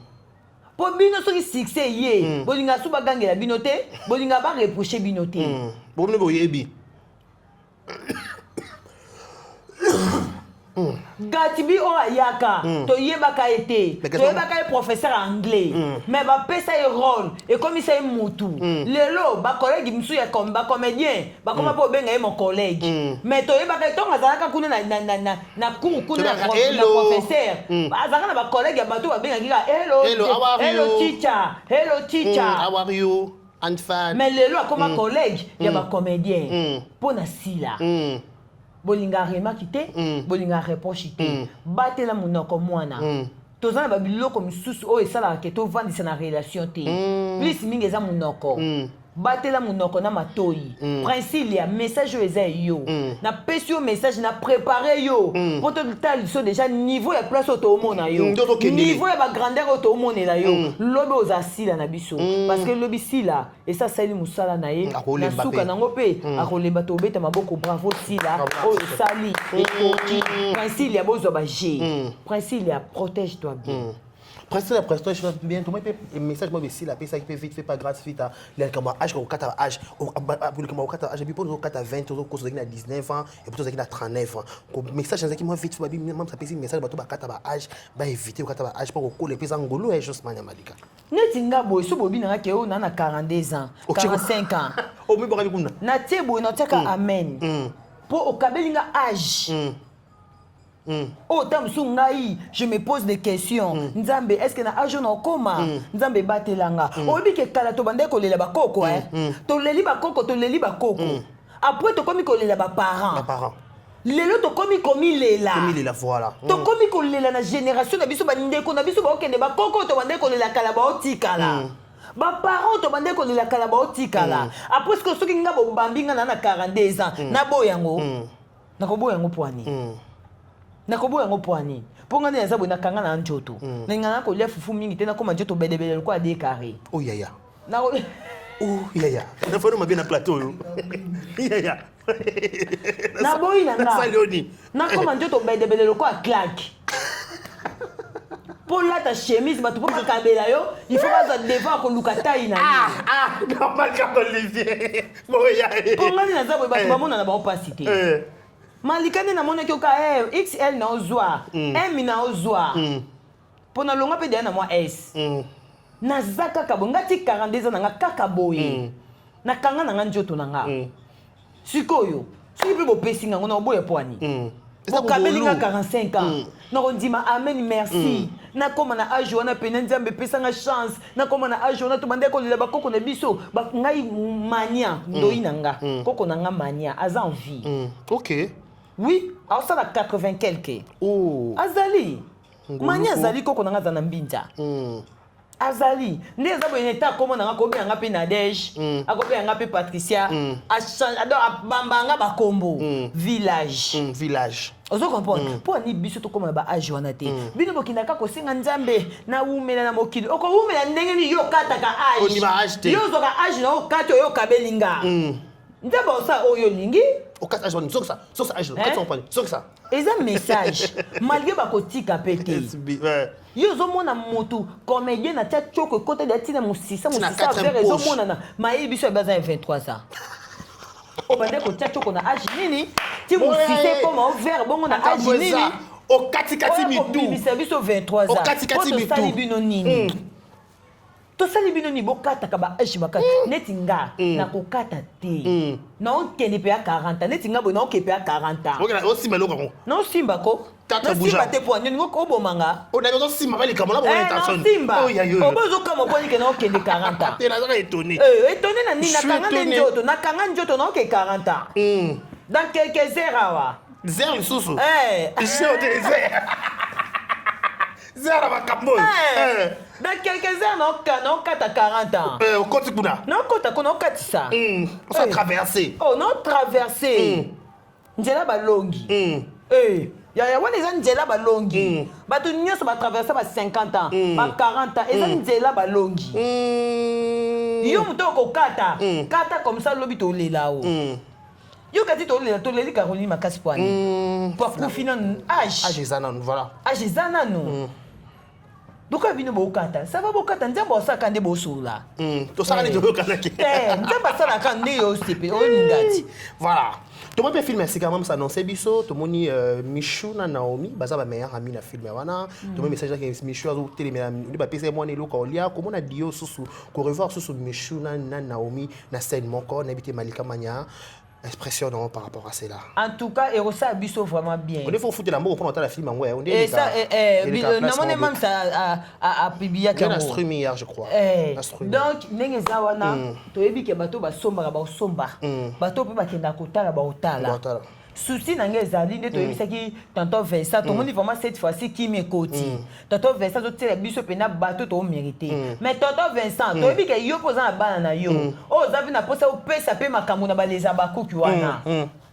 Po bino soki succès ye, bolinga suba gangela bino te, bolinga ba reprocher bino te. Bo bino boyebi. Gatibi o ayaka, to yebaka ete, to yebaka professeur anglais, mais ba pesa e rôle, et comme il s'est moutou. Lelo, ba collègue msu ya comme ba comédien, ba koma po benga mon collègue. Mais to yebaka to ngazalaka kuna na cours kuna na professeur. Azaka na ba collègue ya bato ba benga kika hello teacher. How are you? And fan. Mais lelo akoma collègue ya ba comédien. Pona sila. Bolinga remaki te, bolinga reproche te. Batela munoko mwana. Tozana ba biloko misusu o esala ke to vandisa na relation te. Plus mingi eza munoko. Batela munoko na matoi. Principe ya message eza yo. Na pesi yo message na préparer yo. Pour to tal so déjà niveau ya place auto mona yo. Niveau ya ba grandeur auto mona la yo. Lobi ozasila na biso parce que lobi sila et ça sali musala na ye. Na suka nango pe akoleba to beta maboko bravo sila. O sali et principe ya bozo ba G. Principe ya protège-toi bien. Presque la prestation, je fais bien. Comment il message moi ici, la paix ça qui fait vite, fait pas grâce vite. Les comme âge au 4 âge, pour le comme au 4 âge, et puis pour le 4 à 20, au cours de 19 ans et pour le 39 ans. Comme message qui moi vite, même ça passe message bateau 4 âge, ba éviter au 4 âge pour au les pays angolo et juste mania malika. Netinga boy so bobi na ke o na 42 ans, 45 ans. O mi boka bikuna. Na tebo na teka amen. Pour au kabelinga âge. Oh, je me pose des questions. Nzambe, est-ce que na ajo na koma? Nzambe batelanga. Obi ke kala to bande ko lela ba koko To leli ba koko, to leli ba koko. Après to komi ko lela ba parents. Lelo to komi lela. Komi lela voilà. To komi ko lela na génération na biso ba ndeko na biso ba okende ba koko to bande ko lela kala ba otikala. Ba parents to bande ko lela kala ba otikala. Après ce que soki nga bo bambinga na 42 ans, na boyango. Na ko boyango poani. Nakobo yango poani ponga ne nzabo nakanga na njoto ningana ko lia fufu mingi tena koma njoto bedebele ko ade carré oh yaya na oh yaya na fano mabia na plateau yo yaya na boyi na nga saloni na koma njoto bedebele ko a claque pour la ta chemise ba to pas kabela yo il faut pas devant ko lukata ina normal ka Olivier bon yaya ponga ne nzabo ba to mona na ba opacité Malikane na mona kyoka XL na ozwa, M na ozwa. Pona longa pe dia na moi S. Na zaka kabonga ti 42 ans na kaka boye. Na kanga na njoto na nga. Sikoyo, siki pe bo pesinga ngona boye poani. Bo kabelinga 45 ans. Na ondima amen merci. Na koma na age wana pe nzambe pesa nga chance. Na koma na age wana to bande ko lela ba koko na biso, ba ngai mania ndoyi na nga. Koko na nga mania aza en vie. OK. Oui, alors ça la 80 quelques. Oh. Azali. Mania azali koko na nga na mbinja. Azali. Nde zabo ineta komo na nga ko bi nga pe Nadège, akope nga pe Patricia, ador bamba nga ba kombo. Village. Village. Ozo comprendre. Po ni biso to koma ba age wana te. Bino bokinaka ko singa nzambe na umela na mokili. Oko umela ndenge ni yo kata ka age. Oni ba age te. Yo zo ka age na okato yo kabelinga. Nzambe sa oyo lingi. Au 4 âge, sur ça, âge, 400 points, sur ça. Et un message, malgré ma cotique à péter. Yo zo mona moto comédien na tia choko côté de tina musisa vers zo mona na maïbi so bazin 23 ans. O bande ko tia choko na âge nini? Ti musisa comme vers bon na âge nini? O katikati mitu. Bibi service 23 ans. O katikati mitu. Sali bino nini? To sali bino ni bokata ka ba âge makata netinga na kokata te. Na okende pe ya 40 ans netinga bo na okepe ya 40 ans. OK, o simba loko. Non simba ko. Tata bouja. Simba te po ngo ko bomanga. O na bezo simba bali kamala bo intention. Simba. Oh ya yo. O bozo kama po ni ke na okende 40 ans. Te na za étonné. Étonné na ni na kanga njoto na kanga njoto na oke 40 ans. Dans quelques heures awa. Zero susu. Je au désert. Zero ba kamoy. Dans quelques heures, non, 40 ans. Au côté kuna. Non, côté kuna, on ça. On s'est traversé. Oh, non, traversé. Njela balongi. Ya wana njela balongi. Batu nyoso ba traverser ba 50 ans, ba 40 ans, eza njela balongi. Yo muto ko kata comme ça lobi to lela o. Yo kati to lela to leli Caroline makasi poani. Pour profiter âge. Âge ezana voilà. Âge ezana no. donc abino bokata ça va bokata nzambe osaka nde bosola tosaka nde toyokanaki nzambe asalaka nde yo sepe oningati voilà tomoni mpe film esika mama s'annonce biso tomoni Michou na Naomi baza bameilleur ami na film wana tomoni message yake Michou azotelemela nde bapesa ye mwana eloko olia komona dio susu korevoir susu Michou na Naomi na scène moko nayebi te Malika Manya expression non par rapport à cela. En tout cas, et ça biso vraiment bien. On est faut foutre l'amour pour la film en on et ça non même ça a publié qu'il y a un stream hier je crois. Donc ndenge zawana to yebi ke bato ba somba ba somba. Bato pe ba kenda kotala ba otala. Souci nange ezali nde toyebisaki tonton Vincent tomoni vraiment cette fois-ci qui m'écoute. Tonton Vincent totela biso pena bato to mérité. Mais tonton Vincent toyebi ke yo poza na bana na yo. O zavi na posa o pesa pe makambo na baleza bakuki wana.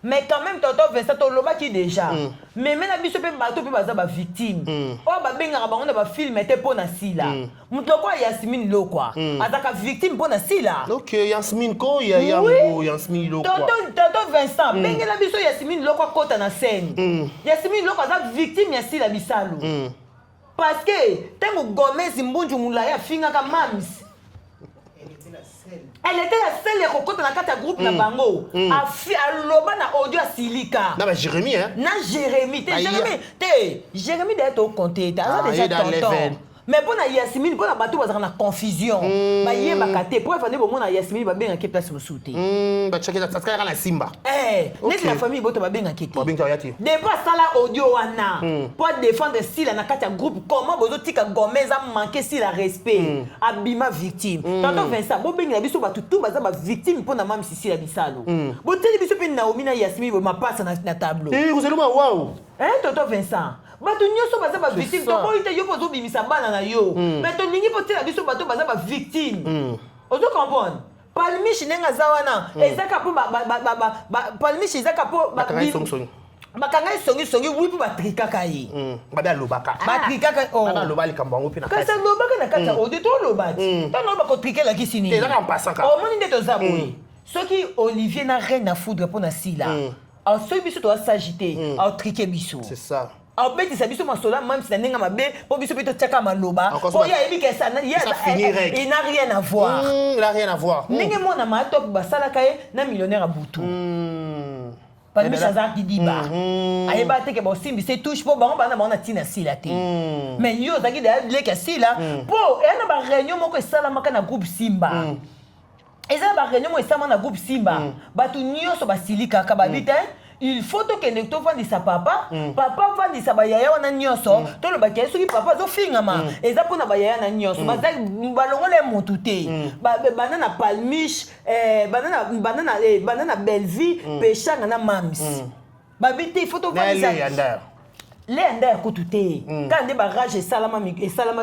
Mais quand même tonton Vincent to loba ki déjà. Mais mena biso pe bato pe baza ba victime. O ba benga ba on ba film était pona sila. Mutoko Yasmine lo quoi. Ataka victime pona sila. OK, Yasmine ko ya Yasmine lo quoi. Tonton Vincent benga la biso Yasmine lo quoi kota na scène. Yasmine lo quoi za victime ya sila bisalo. Parce que tango Gomez Mbunju Mulaya finga ka mams. Elle était la seule qui a dans le groupe na bango. A loba na audio Silika. Na Jérémy hein. Na Jérémy, Jérémy d'être au compté, t'as déjà tonton. Mais pour na Yasmine, pour na bateau bazaka na confusion. Ba yeba kate, pour faire bon na Yasmine ba benga ke place mosuté. Ba chaka ça ska na Simba. Net la famille boto ba benga kete. Ba benga yati. Dépasse sala audio wana. Pour défendre Sila na kati groupe comment bozo tika Gomez a manqué Sila respect. Abima victime. Tonton Vincent, bo benga biso ba tutu baza ba victime pour na mam Sila bisalo. Bo teli biso pe Naomi na Yasmine bo ma passe na tableau. Vous allez ma waouh. Tonton Vincent. Bato nyonso baza ba victime to ko ite yo pozo bimisa bana na yo mais to ningi potela biso bato baza ba victime ozo comprendre palmiche nenga zawana ezaka po palmiche ezaka po bakanga songi oui po batrikaka yi babe alobaka batrikaka baba loba likambo ngo pina kasa lobaka na kata audio to lobati to no bako trikela kisini ezaka mpasaka o moni nde to zaboyi soki Olivier na reine à foudre pour na sila a soki biso to s'agiter a triquer biso c'est ça. En fait, c'est biso masola même si nenga mabe pour biso pito tchaka maloba pour ya ebi que ça il n'a rien à voir. Il n'a rien à voir. Nenga mona ma top basala kaye na millionnaire à Boutou. Par mi chazar qui dit ba. Ayeba te ke bo simbi c'est touche pour ba on a tina sila te. Mais yo zaki de le que sila pour et na ba réunion moko sala maka na groupe Simba. Et ça ba réunion mo sala na groupe Simba. Ba tu nyoso ba silika ka ba bite. Il faut que les gens fassent sa papa, papa fasse sa bayaya wana nyonso, to le bakay soki papa zo fingama, eza pona bayaya na nyonso, bazali balongo le montute. Banana palmiche, banana Belleville, pechanga na mams. Babité il faut to fasse ça. Les anders kotute. Quand des barrages salama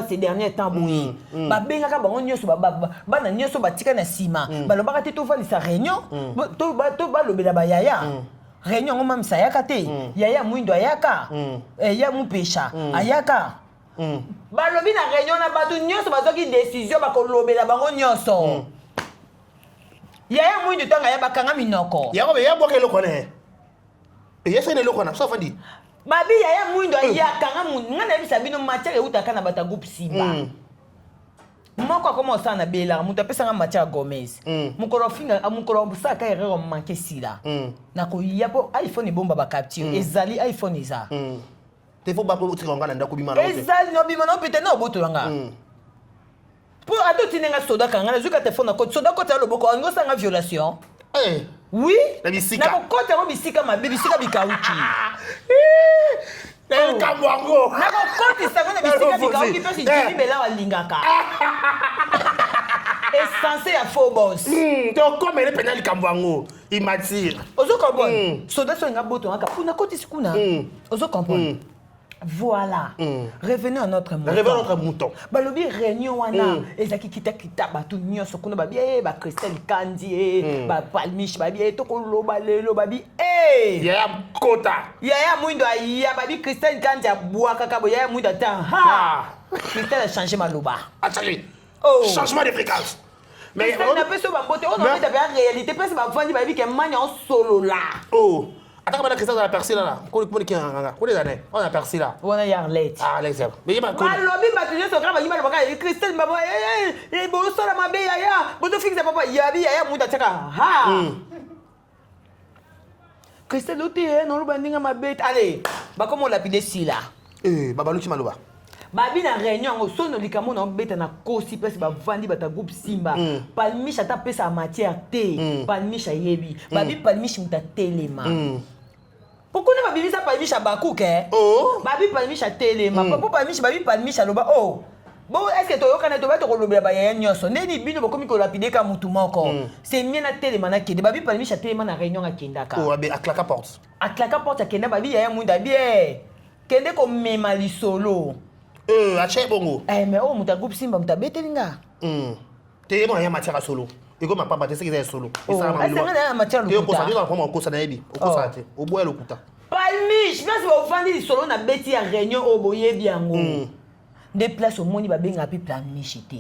ces derniers temps boui. Ba benga ka bango nyonso bana nyonso batika na sima. Balobaka te to fasse sa réunion, to ba lobela bayaya. Réunion on même ça yakate yaya mwindo ayaka ya mupesha ayaka balobi na réunion na batu nyonso bazoki décision bakolobela bango nyonso yaya mwindo tanga ya bakanga minoko yako ya boke eloko ne yesa ne eloko na so fandi babi yaya mwindo ayaka ngana bisa bino matière utaka na bata groupe Simba moko comment ça na bela mutu apesa nga Mathieu Gomez mukoro finga mukoro busaka erreur manqué sila na ko yapo iPhone bomba ba capture ezali iPhone eza te faut ba ko utika na ndako bima na ezali no bima no pete no boto nga pour ato tinenga soda kanga na zuka téléphone na ko soda ko ta loboko ngo sanga violation oui na bisika na ko kota mo bisika mabe bisika bikauki Kamwango. Na ko koti sa na bisika bikauki pe si Jimmy Bela walingaka. Et censé à faux boss. Donc comme elle est pénal Kamwango, il m'attire. Ozo comprendre. Soda so nga boto nga puna koti sikuna. Ozo comprendre. Voilà. Revenez à notre mouton. Revenez à notre mouton. Balobi réunion wana ezaki kita batu nyonso kuna ba bien ba Christelle Kandi ba Palmiche ba bien to ko loba lelo ba bi yaya kota yaya mwindo ya ba bi Christelle Kandi aboa kaka bo yaya mwindo ta ha Christelle a changé maloba achali changement de fréquence mais on a pas so ba mbote on a fait la réalité parce que ba vandi ba bi ke manya en solo là Attends, on a Christelle dans la percée là. On a percé là. On a Yarlette. Ah, Alex. Mais il m'a connu. Lobby bâtiment sur grave, il m'a dit Christelle Babo, eh, bon ça la mabe ya, bon to fixe papa, yabi ya muta teka. Ha. Christelle oté non lo bandinga mabe. Allez, ba comment on lapide si là. Babalou qui maloba. Babi na réunion au sono likamo na beta na kosi place ba vandi bata groupe Simba. Palmicha ta pesa matière té, palmicha yebi. Babi palmicha muta telema. Pourquoi ne babi ça palmicha bakou ke? Oh. Babi palmicha telema. Pourquoi palmicha babi palmicha loba oh. Bon est-ce que to yokana to ba to kolobela ba ya nyoso. Ndeni bino bokomi ko lapide ka mutu moko. C'est mien na telema na kende babi palmicha telema na réunion akendaka. Oh abi aklaka porte. Aklaka porte akenda babi ya munda bien. Kende ko mema li solo. Ache bongo. Mais oh, muta groupe Simba muta betelinga. T'es bon, il y a matière à solo. Et comme ma papa, tu sais qu'il y a solo. Et ça, ma matière à solo. Tu es au cours de ebi. Au cours de au bois le kuta. Palmiche, merci au vandi solo na beti à réunion au boye biango. Des places au monde babenga pi palmiche té.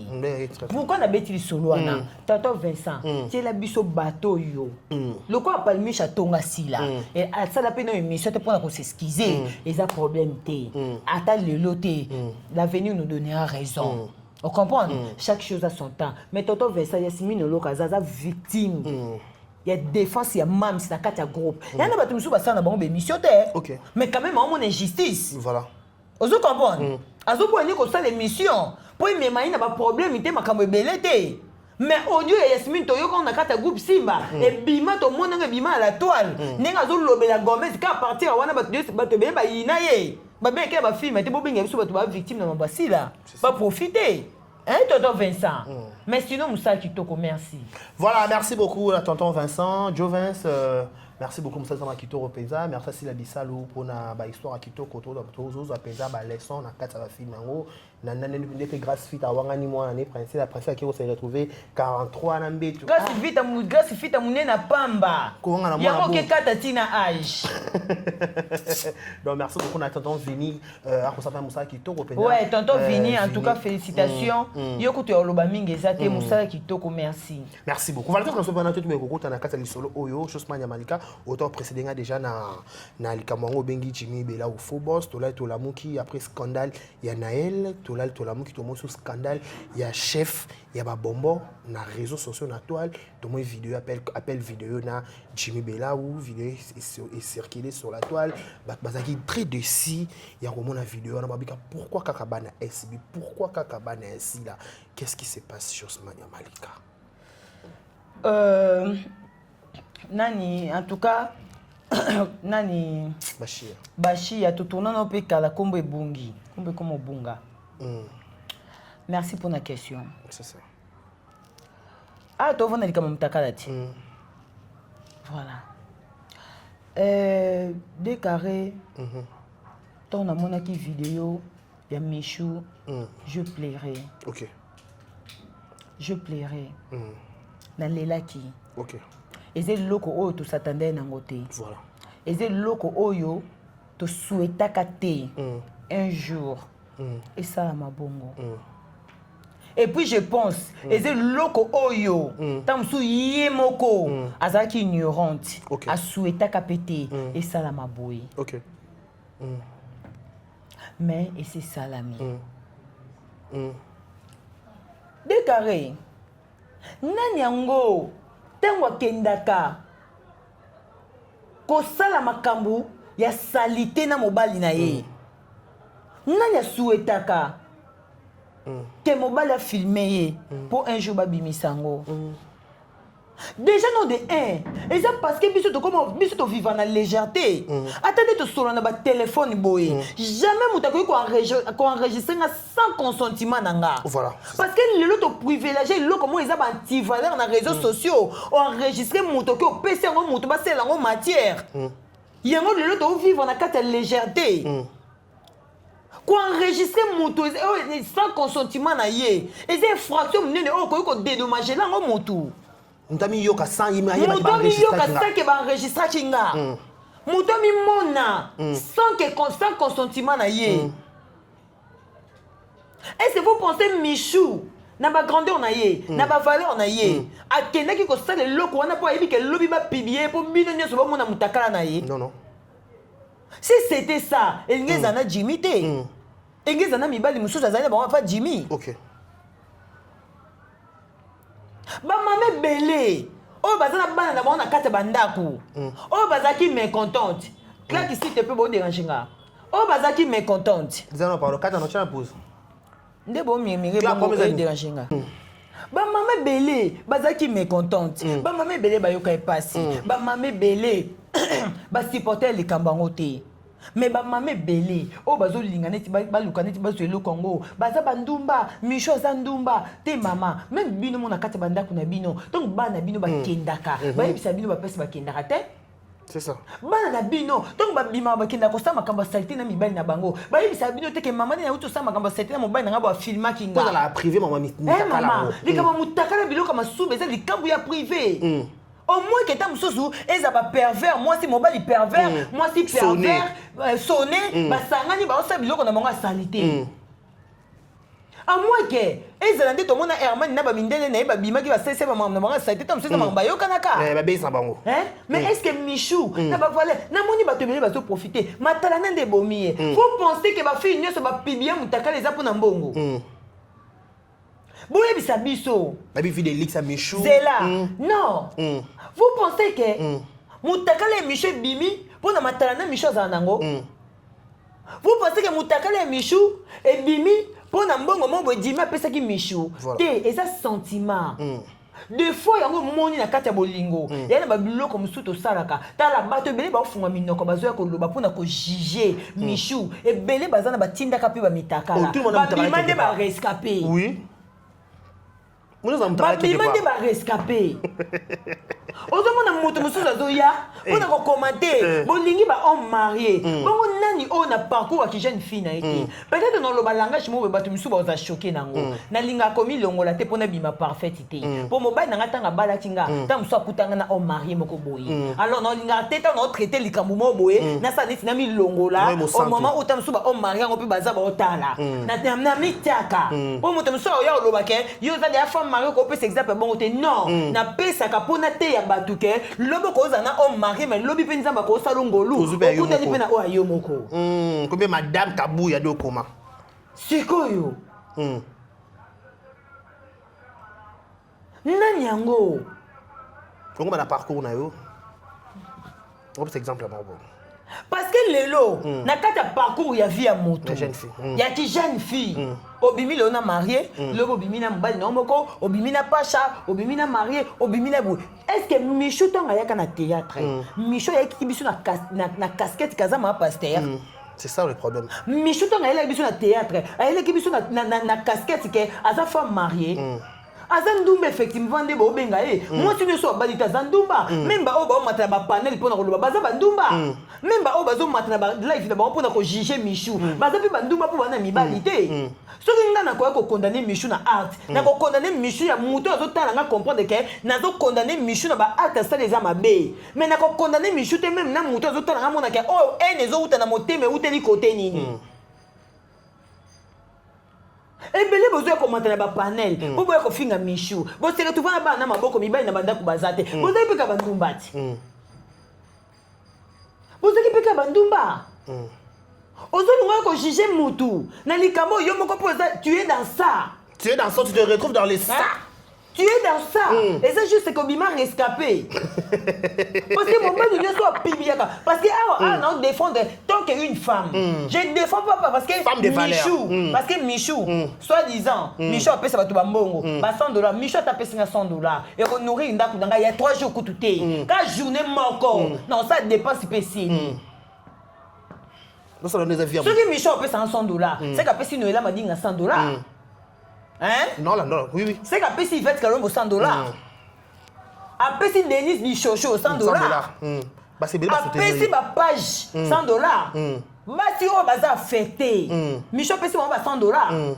Pourquoi na beti solo ana? Tonton Vincent, tu es la biso bateau yo. Le quoi palmiche a tonga si là. Et à ça la peine émission te prendre pour s'excuser. Et ça problème té. Attends le loté. L'avenir nous donnera raison. On comprend? Chaque chose a son temps. Mais Tonton Vincent, Yasmine Lokazaza victime. Il y a défense, il y a même, c'est un cas de groupe. Il y a un bateau qui a une émission. Mais quand même, on a injustice. Voilà. Vous comprenez? Vous pouvez dire que l'émission, pour y mettre un problème, il y a un belé. Mais au lieu de Yasmine Toyo, on a un groupe Simba. Et Bima, tout le monde a Bima à la toile. N'est-ce pas la Gomez, qu'à partir, on a battu bien, il y a bien qu'il y a une fille, mais tu peux bien être victime de ma basse là. Pas profiter. Hein, tonton Vincent? Mais sinon, Moussa Kitoko, merci. Voilà, merci beaucoup, tonton Vincent. Joe Vince, merci beaucoup, Moussa Kitoko Pesa. Merci à Sila Bissalou pour la histoire à Kitoko, Tozo, Pesa, leçon, na 4 film. Nanane grâce fit à Wangani moi l'année princesse la princesse qui s'est retrouvée 43 ans betu. Grâce fit à mouné na pamba. Il y a aucun cas tina âge. Donc merci beaucoup à tonton Vini à Moussa Moussa Kitoko Pesa. Ouais, tonton Vini en tout cas félicitations. Yoko te oloba mingi ezate Moussa Kitoko merci. Merci beaucoup. Voilà que ce pendant tout mes kokota na kata lisolo oyo Chosman Yamalika auteur précédent déjà na likamongo bengi Jimmy Bela ou Phobos to la muki après scandale il y a Naël to la muki to mo sur scandale il y a chef il y a ba bombo na réseaux sociaux na toile to mo vidéo appel vidéo na Jimmy Bela ou vidéo est circulé sur la toile bazaki très décis il y a vraiment la vidéo na babika pourquoi kakabana SB pourquoi kakabana SI là qu'est-ce qui se passe sur Chosman Yamalika Nani, en tout cas, Nani Bachir, tout tournant au pays la combo bungi, comme bunga. Merci pour la question. C'est ça. Ah, tu vas venir comme takalati. Voilà. Décarré. Ton a mon acquis vidéo, il y a Michou. Je plairai. Ok. Je plairai. Dans les laki. Ok. Et c'est le loco oyo to s'attendait na ngote. Voilà. Et c'est le loco oyo to souhaita kate un jour. Et ça la mabongo. Et puis je pense, et c'est le loco oyo tam sou yemoko azaki ignorante a souhaita kapete et ça la maboui. OK. Mais et c'est salami. Décarré. Nanyango tango kendaka kosala makambu ya salité na mobali na ye nani asuetaka ke mobali a filmé ye pour un jour babimisango déjà non de un et ça parce que biso to comme biso to vivre na légèreté attendez to solo na ba téléphone boye jamais mutako ko enregistrer sans consentement nanga voilà parce que le lot privilégié le comment ils a anti valeur na réseaux sociaux enregistrer mutako PC ngo mutu ba sela ngo matière yango le lot vivre na carte légèreté ko enregistrer mutu sans consentement na ye et c'est infraction menene ko dédommager la ngo mutu Mutami yoka sans yima yeba ba enregistrer kinga mutami mona sans consentement na ye. Est-ce que vous pensez Michou na ba grandeur na ye na ba valeur na ye akendaki kosala eloko wana mpo ayebi ke lobi bapiblie mpo bino nyonso bomona mutakala na ye. Non, non. Si c'était ça elingi ezala na Jimmy te elingi ezala na mibali mosusu azali na bango afa Jimmy. Ok. Bamama ebele oyo baza na bana na bango na kati ya bandako oyo bazalaki mécontente claque ici te mpe bodérange nga oyo bazalaki mécontente Disons, pardon, quand on a pause. nde bomimire bongo dérange nga bamama ebele bazalaki mécontente bamama ebele bayoka epasi bamama ebele basupporter likambo yango te mais bamama ebele oyo bazolinga neti baluka neti bazwa eloko yango baza bandumba misho aza ndumba te mama même bino mona kati ya bandako na bino donc bana na bino bakendaka bayebisa bino bapesi bakendaka te. C'est ça. Bana na bino donc babima bakenda kosala makambo salite na mibali na bango bayebisa bino te ke mama ne auto sala makambo salite na mobali na nga ba filmaki nga. Dans la privé maman mutakala. Likambo mutakala biloko masuba eza likambo ya privé. Au moins que ta mususu eza ba pervers moi si mobali pervers moi si pervers sonné basangani ba osala biloko na bango salite. À moins que ezala nde tomona Herman na ba mindele na ba bimaki ba sese ba mama na salite ta mususu mamba yo kanaka. Ba besa bango. Mais est-ce que Michou na ba voilà na moni ba tebele ba zo profiter matala na nde bomiye. Faut penser que ba fille nyonso ba pibia mutakala eza pona mbongo. Boyebisa biso. La vie de Lix à Michou. Zela. Non. Vous pensez que mutakala et Michou bimi pona matala na Michou za nango. Vous pensez que mutakala et Michou et bimi pona mbongo mo bo dima pesa ki Michou. Te eza sentiment. Des fois yango moni na kati ya bolingo yana ba biloko mususu to salaka tala bato ebele ba ofunga minoko bazoya koloba pona ko juger Michou ebele bazana batinda kapi ba mitakala ba bimande ba rescapé. Oui. Babimande ba rescapé. Ozomona moto mususu azoya pona ko commenter bolingi ba homme marié bongo nani o na parcours ki jeune fille na été peut-être dans le langage mo bato mususu ba choqué nango na linga komi longola te pona bima parfaité pour mobile na tanga bala tinga ta mususu akutanga na homme marié moko boye alors na linga te ta na traiter likambo mo boye na sa neti na mi longola au moment où ta mususu ba homme marié ngo pe baza ba otala na mitaka pour moto mususu ya oloba ke yo za ya femme marié ko pe c'est exemple bon te non na pesa ka pona te ya batuke lobo ko za na homme marié mais lobi pe nzamba ko salongolu okutani pe na o ayo moko combien madame Kabou ya do koma sikoyo nani yango kongo ba na parcours na yo on peut exemple à bon parce que lelo na kata parcours ya vie ya moto jeune fille ya ti jeune fille obimi le na marié lobo obimi na mbali na moko obimi na pacha obimi na marié obimi na bu est-ce que Michou tanga yaka na théâtre Michou ya ki biso na casquette kazama pasteur c'est ça le problème Michou tanga ya biso na théâtre ya ki biso na casquette ke aza femme mariée Azandumba effectivement de bobenga moi tu ne sois balita Zandumba même ba oba matana ba panel pona ko baza bandumba même ba oba zo matana ba live da ba pona ko juger Michou baza pe bandumba po bana mibalite soki nga na ko condamner Michou na art na ko condamner Michou ya muto azo tala nga comprendre que na zo condamner Michou na ba art ça les amabe mais na ko condamner Michou te même na muto azo tala nga mona que oh ezo uta na moteme uteli côté nini ebele bozo commenter na ba panel bo boye ko finga Michou bo se retrouver na ba na maboko mibali na banda ku bazate bozo ipeka bandumbati bozo ipeka bandumba ozo lunga ko juger mutu na likambo yo moko poza tu es dans ça tu te retrouves dans les ça tu es dans ça et c'est juste que bima rescapé parce que mon mari ne soit pibiaka parce que non défendre tant qu'une femme je défends pas parce que femme de Michou parce que Michou soi-disant Michou a payé ça ba mbongo ba $100 Michou a payé $100 et on nourrit ndako danga il y a 3 jours kututé ka journée moko non ça dépense spéciale non ça donne des avis ce que Michou a payé $100 c'est qu'a payé Noël m'a dit $100 hein? Non, là, non, oui. C'est qu'à payer Yvette Kalombo $100. À payer Denise Bichocho $100. Bah, c'est bien. À payer ma page $100. Bah, si on va affecter. Michel paye $100.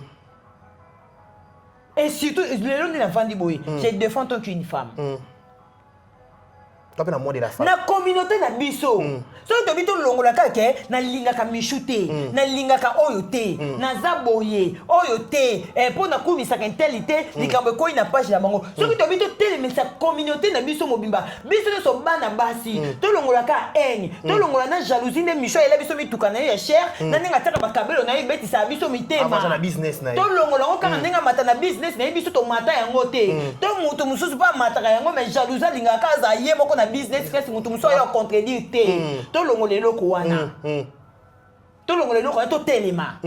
Et surtout, le long de la femme du boy, je défends tant qu'une femme. Toi, la de la femme. Na communauté na biso. So to bito longola kake na lingaka michute, na lingaka oyote, na zaboye, oyote, pour na kumisa kentelité, likambo ko ina page na bango. So to bito tele mais sa communauté na biso mobimba. Biso so bana basi, to longola ka haine, to longola na jalousie ne micho ele biso mituka na ya cher, na ninga taka bakabelo na ibeti sa biso mitema. Na business na. To longola ngo kaka ninga mata na business na biso to mata yango te. To mutu mususu pa mata yango mais jalousie lingaka za ye moko na business kasi mutu muso yo contredire te. To longole loko wana. To longole loko wana to telema.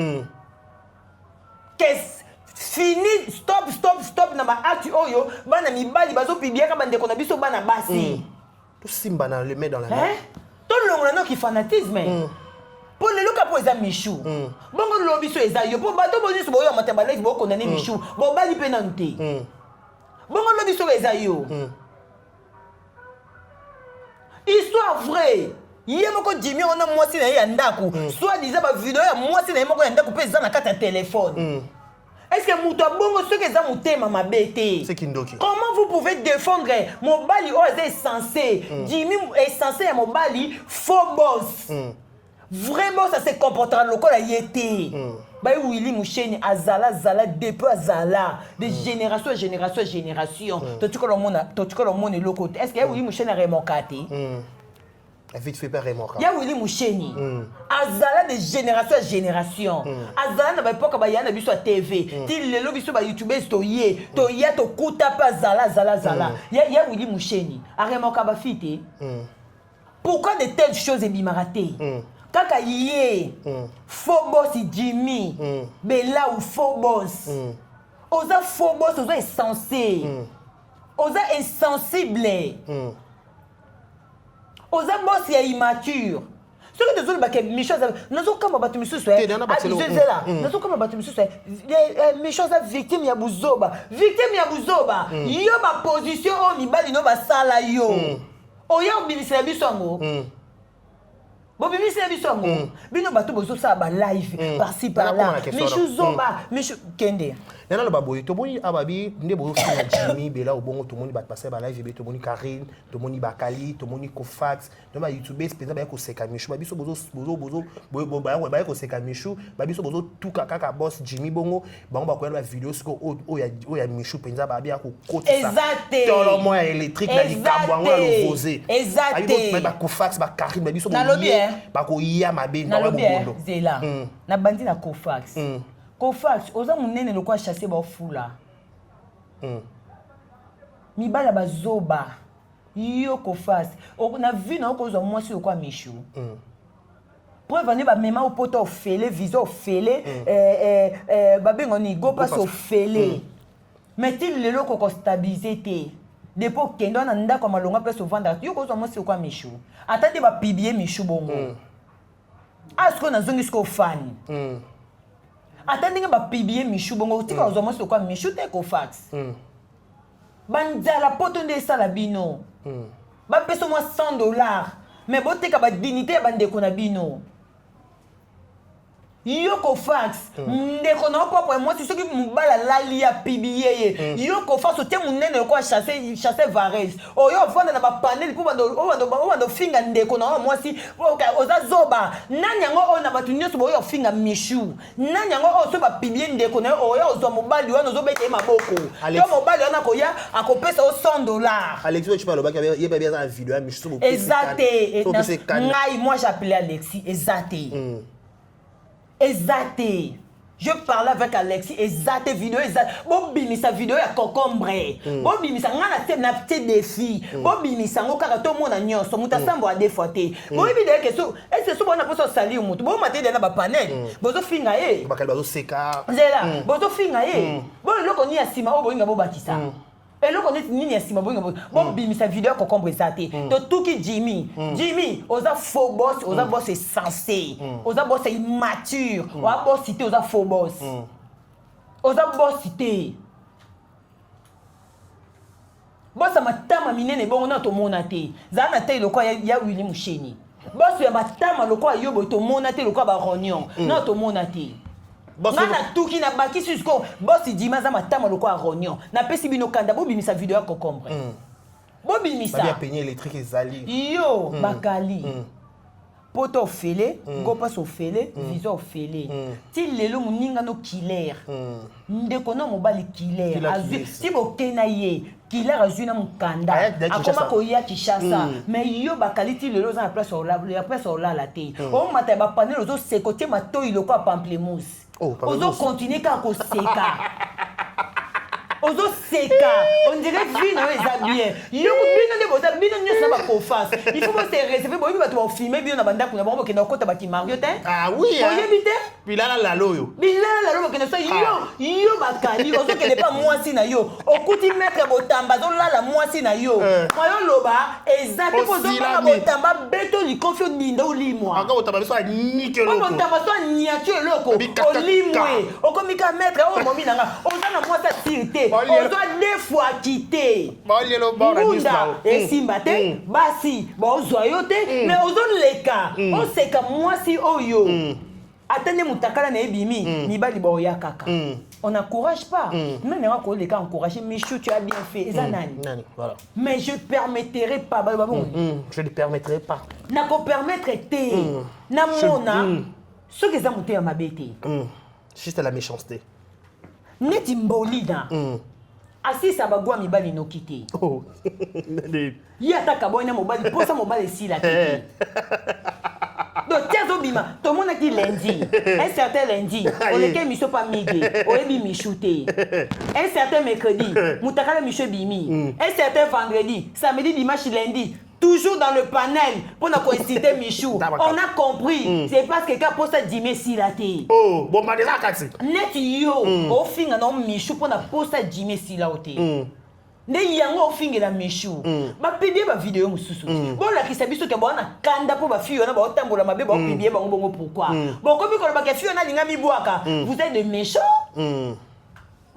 Qu'est-ce fini stop na ba actu oyo bana mibali bazo publier ka bande ko na biso bana basi. To simba na le met dans la main. To longole no ki fanatisme. Pour le loka po eza Michou. Bongo lobi so eza yo po bato bo juste bo yo matamba live bo konane Michou. Bo bali pe na nte. Bongo lobi so eza yo. Histoire vraie. Yé moko Jimmy on a mwasi na yandaku. Soit disant ba vidéo ya mwasi na moko yandaku pe za na kata téléphone. Est-ce que muto bongo ce que za mutema mabete? C'est Kindoki. Comment vous pouvez défendre Mobali o est censé Jimmy est censé à Mobali faux boss. Vraiment ça se comportera lokola yété. Bah Willy Moucheni azala depuis azala de génération à génération. Tu connais le monde loko. Est-ce que Willy Moucheni a remonté? Vite fait pas remonter. Ya Willy Moucheni azala de génération à génération. Azala na ba époque ba yana biso TV. Ti lelo biso ba YouTube to kuta pa zala. Ya Willy Moucheni a remonté ba fite. Pourquoi de telles choses ebimaraté? Kaka yé, faux boss Jimmy, Bella ou faux boss. Oza faux boss, oza insensé. Oza insensible. Oza boss ya immature. Ce que des autres baké Michel, nous sommes comme battu Michel soit. Nous comme battu Michel soit. Michel victime ya buzoba. Yo ba position o mibali no ba sala yo. Oya bilisa bisongo. Bon, bébé, c'est la vie. Bino bato bozo sa ba live par-ci par-là. Michou Zoba, Michou Kende. Nana le baboy, to boni ababi, nde bozo fina Jimmy, Bella au bongo, to moni bat passer ba live, to moni Karine, to moni Bakali, to moni Kofax, to ma YouTube, spécial ba ko seka Michou, babiso bozo ba ko seka Michou, babiso bozo tout kaka boss Jimmy bongo, ba on ba ko la vidéo siko o ya Michou penza ba bia ko kota ça. Exact. To lo mo électrique na likabwa ngwa lo posé. Exact. Babiso ba Kofax ba Karine, babiso bako iya mabe na lobi zela na bandi na Kofax Kofax oza munene lokwa chasser ba fula mibala bazoba yo Kofax na vie na ko zo mwasi lokwa Michou preuve ne ba mema au poto ofele viso ofele babengo ni go passe ofele mais il le loko ko stabiliser te depuis kendo na ndako malonga place vendre yo ko zo mwasi lokwa Michou atande ba publier Michou bongo asko na zongi sko fan atande nga ba publier Michou bongo tika ozo mwasi lokwa Michou te Kofax banzala poto nde sala bino ba peso moi $100 mais boteka ba dignité ya bandeko na bino yo Kofax ndeko na papa moi soki mubala lali ya publier yo Kofax ote munene ko chasser Varese oyo vanda na ba panel po bando finga ndeko na moi si oza zoba nani yango o na batu nyoso boyo finga Michou nani yango o so ba publier ndeko na oyo ozo mobali wana ozo bete maboko yo mobali wana ko ya akopesa o $100 Alexis tu parles ba il bien dans la vidéo Michou exact ngai moi j'appelais Alexis exact. Je parlais avec Alexis, exact vidéo, exact. Bon, bimisa vidéo ya concombre. Bon, bimisa ngana na petit défi. Bon, bimisa ngo kaka to mona nyonso, muta sambo a défaté. Bon, vidéo que so, est-ce que so bona poso sali mutu. Bon, maté na ba panel. Bozo finga e. Bakal bazo seka. Zela, bozo finga e. Bon, loko ni asima o boinga bo batisa. Et là, on est ni estima bon bimisa vidéo concombre zate to tuki Jimmy oza faux boss oza boss est censé oza boss est immature oza boss cité oza faux boss oza boss cité boss matama minene bongo na to mona te za na te lokwa ya Willy Moucheni boss ya matama lokwa yobo to mona te lokwa ba rognon na to mona te Nana tuki na baki susko boss Jimmy za matama lokwa rognon na pesi bino kanda bo bimisa vidéo ya concombre bobimisa babia peigné électrique ezali yo bakali poto ofele ngopa so ofele viso ofele ti lelo moninga no killer ndeko na mobali killer azwi ti bokena ye killer azwi na mokanda akoma koya Kinshasa mais yo bakali ti lelo oza na place olala te omata ya bapanele ozoseka otie matoi loko ya pamplemousse ozokontinue kaka koseka ozoseka on dirait vie na eza bien yo bino nde boza bino nyonso na bakofase il faut bose réserver boyebi bato bafilme bino na bandako na bango bokenda kokota bakimario te boyebi te bilala lalo oyo bokenda so yo bakali ozokende pa mwasi na yo okuti maître botamba azolala mwasi na yo moyo loba eza te kozobanga botamba beto likofi odinda olimwa botamba so anike eloko botamba so aniatu eloko olimwe okomika maître oyo momi nanga oza na mwasi asiri te ozwa deux fois quitté ngunda esimba te basi bozwa yo te mais ozoleka oseka mwasi oyo ata nde mutakala na ebimi mibali baoya kaka on n'encourage pas même nanga koleka encourager Michou tu as bien fait eza nani mais je permettrai pas je ne permettrai pas nako permettre te namona soki eza motema mabe te juste la méchanceté neti mbolina asisa bagwa mibali noki te ye ataka boyina mobali mposa mobali esila te donc tia azobima tomonaki lundi un certain lundi oleki émission pa midi oyebi Michou te un certain mercredi mutakala Michou ebimi un certain vendredi samedi dimanche lundi toujours dans le panel pour nous inciter Michou. On a compris. C'est parce que quelqu'un pose ça Jimé Silate. Oh, bon, madame, kasi. Net yo, au fin non Michou pour nous pose ça Jimé Silate. Ne yango au fin la Michou. Ba publier ba vidéo mususu. Bon la ki sabiso ke bona kanda po ba fille na ba otambola mabe ba publier ba ngobongo pourquoi. Bon comme ko ba ke fille na linga mi boaka. Vous êtes des méchants.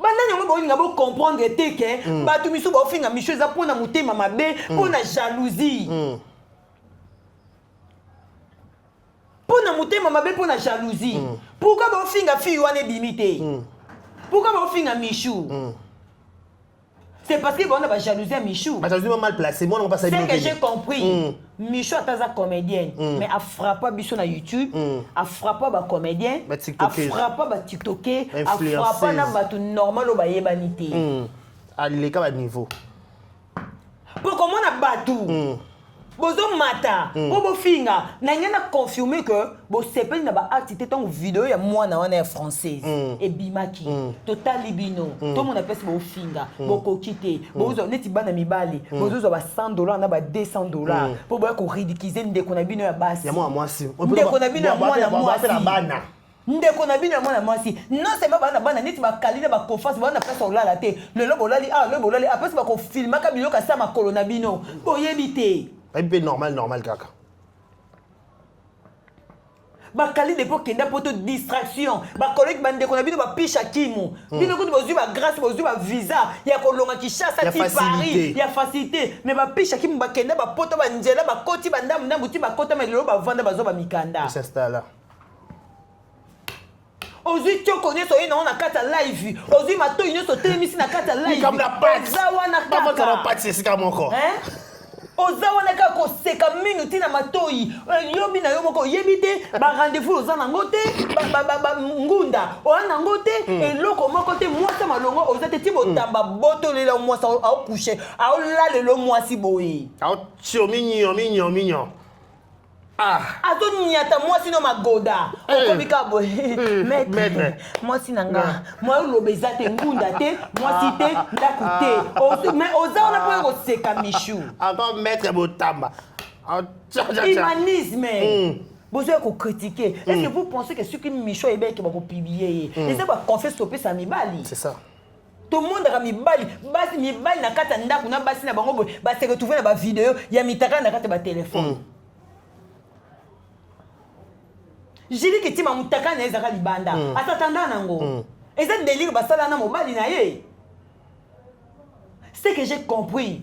Banda nyongo bolinga bo comprendre te ke batu misu ba ofinga Michou eza pona motema mabe pona jalousie pona motema mabe pona jalousie pourquoi ba ofinga fille wana ebimite pourquoi ba ofinga Michou c'est parce que on a jalousie à Michou. Bah jalousie mal placé, moi on va pas savoir. C'est que j'ai compris. Michou est une comédienne, mais elle frappe pas Michou sur YouTube, elle frappe pas ba comédien, elle frappe pas ba TikToker, elle frappe pas na ba tout normal au ba yebanité. Elle est à niveau. Pour comment on a battu? Bozo mata, bobo finga, na ngana confirmer que bo sepel na ba activité ton vidéo ya moi na wana française et bimaki total libino tout mon appelle bo finga bo kokite bozo neti bana mibali bozo ba $100 na ba $200 pour boya ko ridiculiser ndeko na bino ya basi ya moi si ndeko na bino ya mwana mwasi bana ndeko na bino ya mwana mwasi non c'est pas bana neti ba kalina ba confiance bana place olala te le lobo lali le lobo lali après ba ko filma ka bino ka sa makolo na bino boyebite normal kaka. Bakali de pour kenda poto distraction. Ba collègue bande ko na bino ba pisha kimu. Bino ko bozu ba grâce bozu ba visa ya ko longa Kinshasa ti Paris. Ya facilité mais ba pisha kimu ba kenda ba poto ba njela ba koti ba ndamu ndamu ti ba kota mais lelo ba vanda ba zo ba mikanda. C'est ça là. Ozu toko nyoso ina on a kata live. Ozu mato nyoso telemisi na kata live. Comme la patte. Zawa na kata. Pas la patte c'est ça mon corps. Ozawa na ka koseka minuti na matoi yobi na yo moko yebite ba rendez-vous oza nango te ba ngunda ona nango te eloko moko te mwasa malongo oza te ti botamba boto lela mwasa au coucher au la lelo mwasi boye au tio mignon ato nyata mwasi no magoda okomika boye maître mwasi nanga moi lobeza te ngunda te mwasi te ndaku te mais ozawa na po koseka Michou encore maître botamba humanisme besoin de critiquer. Est-ce que vous pensez que ce que Michou est bien qui va publier et ça va confesser stopper sa mibali? C'est ça. Tout le monde a mibali, basi mibali na kata ndaku na basi na bango ba se retrouver na ba vidéo, ya mitaka na kata ba téléphone. J'ai dit que tu m'as moutaka na ezaka libanda. Atatanda nango. Et ça délire basala na mobali na ye. C'est que j'ai compris.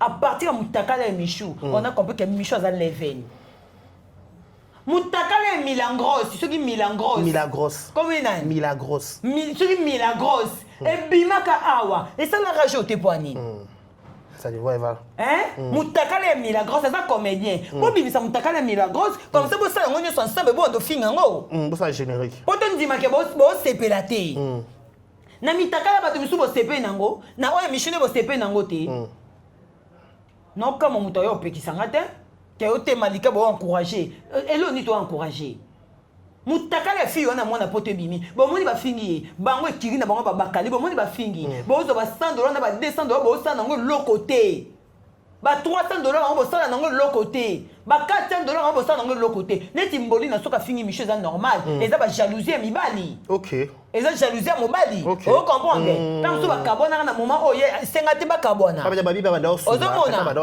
À partir de Moutakala et Michou, on a compris que Michou a levé. Moutakala et Milagros, ceux qui Milagros. Milagros. Comment il a Milagros. Ceux qui Milagros. Et Bimaka Awa. Et ça l'a rajouté pour Annie. Ça dit, ouais, voilà. Hein? Moutakala est Milagros, c'est un comédien. Pour bimisa Moutakala est Milagros, comme ça, vous savez, on est ensemble, bon, de fin, Ça, générique. Pour te dire que vous c'est pélaté. Na Mitakala, ba te misu bo sepe nango, na oya michune bo sepe nango te. Non, comme on moutoyo pekisanga te, ke ote malika bo encourager. Elo ni to encourager. Mutakala fi wana mwana pote bimi. Bo moni ba fingi, bango ekiri na bango ba bakali, bo moni ba fingi. Bo zo ba $100 na ba $200 bo sa nango lokote. Ba $300 nango bo sa nango lokote. Ba $400 nango bo sa nango lokote. Neti mboli na soka fingi miche za normal. Eza ba jalousie mibali. OK. Eza jalousie mobali. Vous comprenez? Tant so ba kabona na moment oye senga te ba kabona. Ba babi ba ba ozomona ba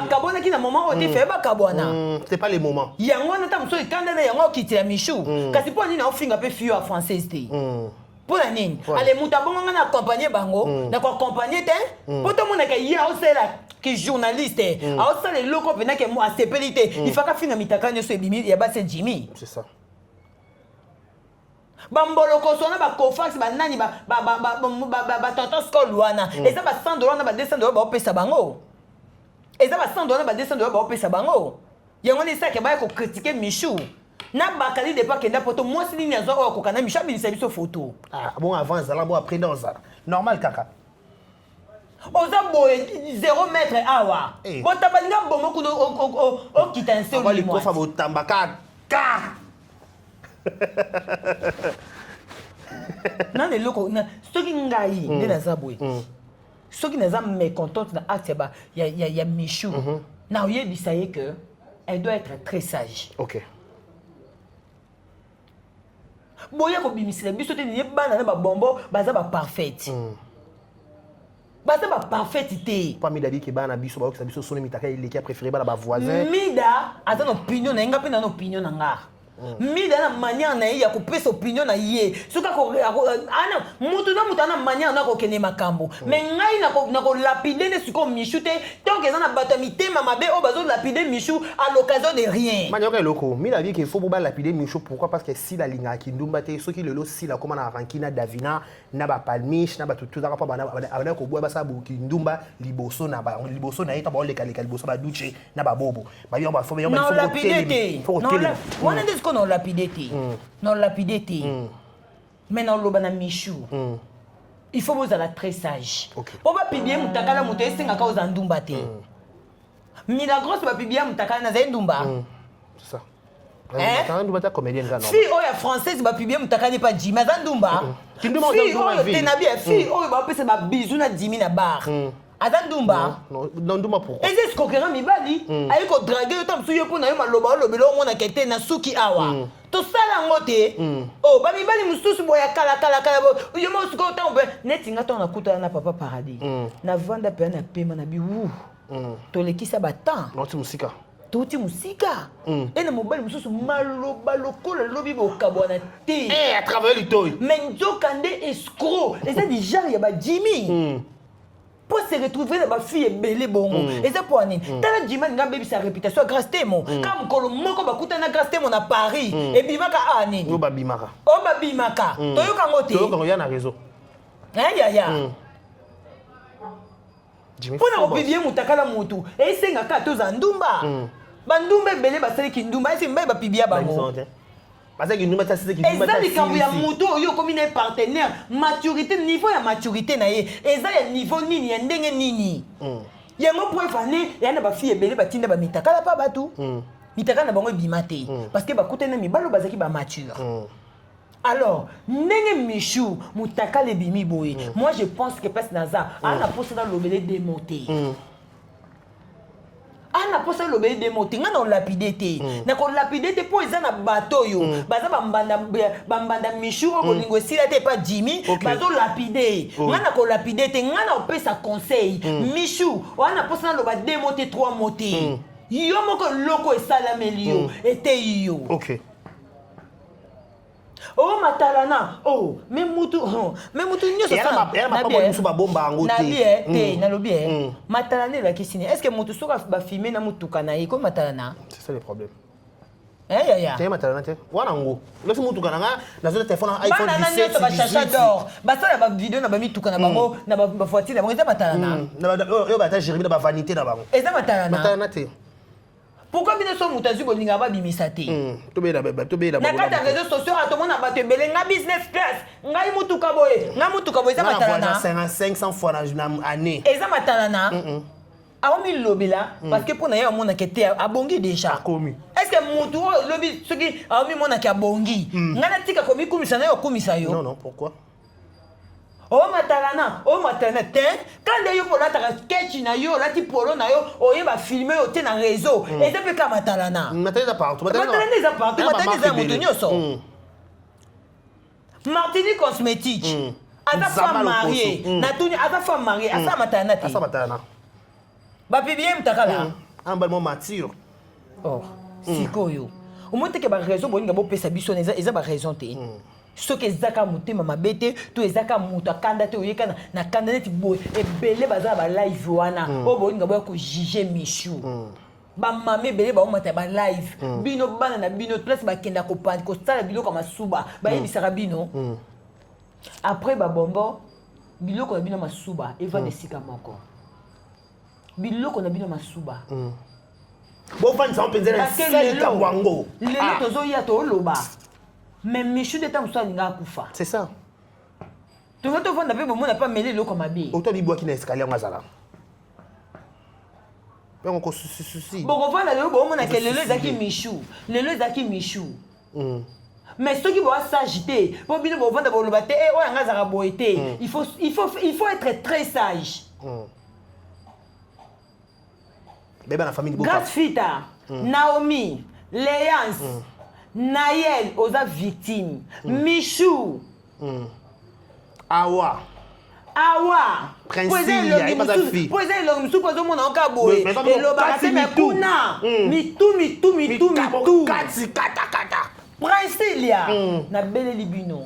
kabona ki na moment oye te fe ba kabona. C'est pas les moments. Yango na tam so ikanda na yango kitira michu. Kasi po ni na ofinga pe fio à française te. Pour la nini? Allez muta bongo na accompagner bango, na ko accompagner te. Po to mona ka ya o sela qui journaliste. A o sala loko pena ke mo asepelite. Il faut ka finga mitaka nyo so ebimi ya ba c'est Jimmy. C'est ça. Bamboloko sona ba Kofax ba nani ba tonton Skol wana. Eza ba $100 na ba $200 ba opesa bango. Eza ba $100 na ba $200 ba opesa bango. Yango ni ça ke ba ko critiquer Michou. Na bakali de pas kenda poto moi si ni azo ko kana Michou bilisa biso photo. Ah bon avant ça là bon après dans ça. Normal kaka. Oza boye 0 mètre awa. Bon tabalinga bomo kuno o kitanse o li ko fa bo tambaka ka. Non les locaux ceux qui ngai de la zaboué ceux qui n'ont mécontente na acte ba ya Michou na oye bisaye que elle doit être très sage. OK. Boya ko bimisela biso te ni bana na ba bombo baza ba parfaite. Baza ba parfaite te. Pas mi d'abi ke bana biso ba ko biso sone mitaka il qui préféré ba voisin. Mida a une opinion na nga pe na opinion na nga. Mida na manière na ye ya kopesa opinion na ye soka ko ana mutu na mutu na manière na ko kene makambo mais ngai na ko lapider ne siko Michou te donc eza na bato mitema mabe o bazo lapider Michou à l'occasion de rien manioka loko mi la vie qu'il faut ba lapider Michou pourquoi parce que si la linga kindumba te soki lelo si la comment na rankina Davina na ba palmiche na ba tutu za pa bana ko boya ba sa bu kindumba liboso na eta ba le kalika liboso ba duche na ba bobo ba yo ba faut faut non lapidité. Non lapidité. Mais non l'obana Michou. Il faut vous être très sage. Pour pas pibier mutakala muté singa ka ozandumba te. Milagros ba pibier mutakala na zendumba. C'est ça. Hein? Ndumba ta comédienne ga non. Fille oya française ba pibier mutakala ne pas Jimmy zandumba. Kinduma zandumba vie. Tenabi fille oya ba pesa ba bisou na Jimmy na bar. Azandumba non ndumba pourquoi est-ce que quand mibali ayi ko draguer autant suyo pona yo maloba lobelo mona kete na suki awa to sala ngote oh ba mibali mususu boya kala yo mo suko autant be netinga to na kuta na papa paradis na vanda pe na pema na bi wu to lekisa batan non ti musika toti musika et na mobali mususu maloba lokola lobi bokabwana te à travers le toy mais nzokande escroc et ça du genre ya ba Jimmy pour se retrouver dans ma fille belé bongo et c'est pour ani tala Jimmy nga baby sa réputation grâce temo comme kolo moko bakuta na grâce temo na Paris et bimaka ani no babimaka to yo kangote to yo kango ya na réseau ya Jimmy pour na obibier mutakala mutu et senga ka to zandumba bandumba belé basali kindumba et mba ba pibia bango parce que nous mettons c'est qui nous mettons ça quand ya muto yo comme un partenaire maturité niveau ya maturité na ye eza ya niveau nini ya ndenge nini yango pour fane ya na ba fille belé batinda ba mitakala pa batu mitakala na bango bimate parce que ba kutena mibalo bazaki ba mature alors ndenge Michou mutakala bimi boye moi je pense que passe naza ana posa dans l'obélé démonter ana posa lobé démonter ngana lapidité na ko lapidité po eza na bateau yo baza bambanda Michou ko lingo sila te pas Jimmy bazo lapider ngana ko lapidité ngana opesa conseil Michou wana posa loba démonter 3 motés yo moko loko esala melio ete yo OK. Oh matalana mais mutu nyoso sana na pas musu ba bomba ngo te na lobi matalana la kisini est-ce que mutu soka ba filmer na mutuka na iko matalana c'est ça le problème T'es matala te. Wana ngo. Losi mutuka nanga na zone téléphone iPhone 17 ba chacha d'or. Ba ça ba vidéo na ba mituka na bango na ba voiture na bango eza matala na. Na ba yo ba ta Jérémie na ba vanité na bango. Eza matala na. Matala na te. Pourquoi bien so mutazu bolinga ba bimisa te? To be la na kata réseaux sociaux atomona ba te belé nga business class. Ngai mutuka boye. Nga mutuka boye eza matala na. 500 fois na année. Eza matala na. Aomi lobila parce que pour na yo mona kete abongi déjà. Est-ce que mutu lobi soki aomi mona ki abongi? Ngana tika komi kumisa na yo kumisa yo. Non, pourquoi? Oh matalana, te quand yo pour la sketch na yo, la ti polo na yo, oh ye ba filmer yo te na réseau. Et ça peut ka matalana. Matalana partout. Matalana za mutu nyoso. Martini cosmétique. Asa femme mariée. Na tuni asa femme mariée, asa matalana te. Asa matalana. Ba pibie mtakala. Ambalement mature. Oh, sikoyo. Au moins te ke ba réseau boninga bo pesa biso eza ba raison te. Soki ezaka motema mabete to ezaka moto akanda te oyeka na kanda neti boye ebele baza ba live wana o bolinga boya ko juger Michou ba mame ebele ba omata ba live bino bana na bino place ba kenda ko pandi ko sala biloko masuba ba yebisaka bino après ba bombo biloko na bino masuba eva de sika moko biloko na bino masuba bo fan sa mpenza na sika wango lelo tozo ya to loba. Mais Michou de temps soit n'inga kufa. C'est ça. Tu vas te vendre avec moi n'a pas mêlé l'eau comme habillé. Autant du bois qui n'a escalier en mazala. Mais on souci. Bon on va là le bon on a que le zaki Michou. Le zaki Michou. Mais ceux qui vont s'agiter, pour bien bon vendre le baté et on a zara boité. Il faut être très sage. Mais ben la famille de Grafita, Naomi, Léance. Naël oza victime. Michou. Awa. Principe ya pas sa fille. Poser le musu poser mon anka boy. Et le bakate me kuna. Mitou. Kati kata. Principe ya na bele libino.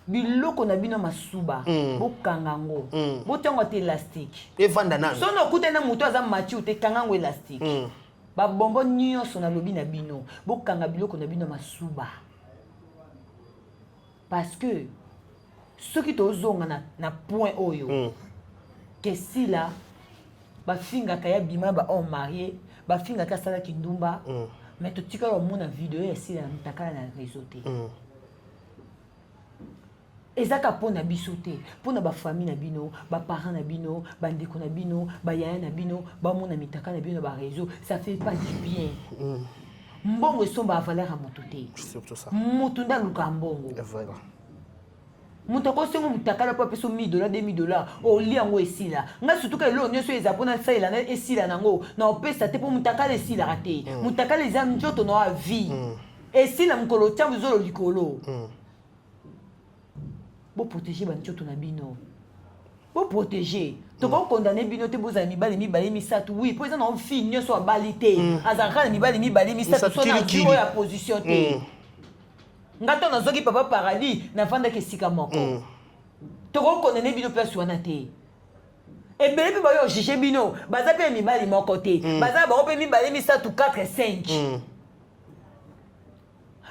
Biloko na bino masuba. Bo kangango. Bo tongo te élastique. E vanda na. Sono kute na muto aza machi te kangango élastique. Ba bombo nyonso na lobi na bino bokanga biloko na bino masuba parce que ceux qui tozonga na point oyo que si là ba finga kaya bima ba on marié ba finga ka sala kindumba mais to tika lo mona vidéo ya si la mtakala na réseau te ezaka pona biso te pona ba famille na bino ba parents na bino ba ndeko na bino ba yaya na bino ba mona mitaka na bino ba réseau ça fait pas du bien mbongo somba valeur à moto te surtout ça moto ndaluka mbongo voilà moto ko sengo mitaka la pa peso $1000 $2000 o li yango esila nga surtout que lo nyoso eza pona saila na esila nango na opesa te po mitaka le esila raté mitaka les am njoto no a vie esila mkolo tia buzolo likolo pour protéger banchoto na bino pour protéger to ko condamner bino te boza mibali misatu oui pour exemple on fille nyoso abalité azaka na mibali misatu so na zero ya position te ngato na zoki papa paradis na vanda ke sika moko to ko condamner bino place wana te ebele pe ba yo juger bino baza pe mibali moko te baza ba pe mibali misatu 4 5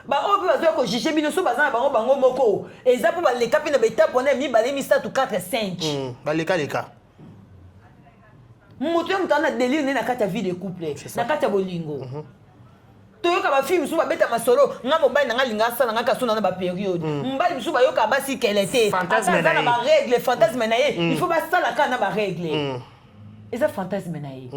ba obi bazo ko juger bino so bazana bango moko eza po ba leka pe na beta pona mi bale mi 4 5 ba leka mutu mutana délire na kata vie de couple na kata bolingo toyoka ba film so ba beta masolo nga mobali na nga linga sala nga kasona na ba période mbali misu ba yoka basi kelete fantasme na ba règle fantasme na ye il faut ba sala kana ba règle eza fantasme na ye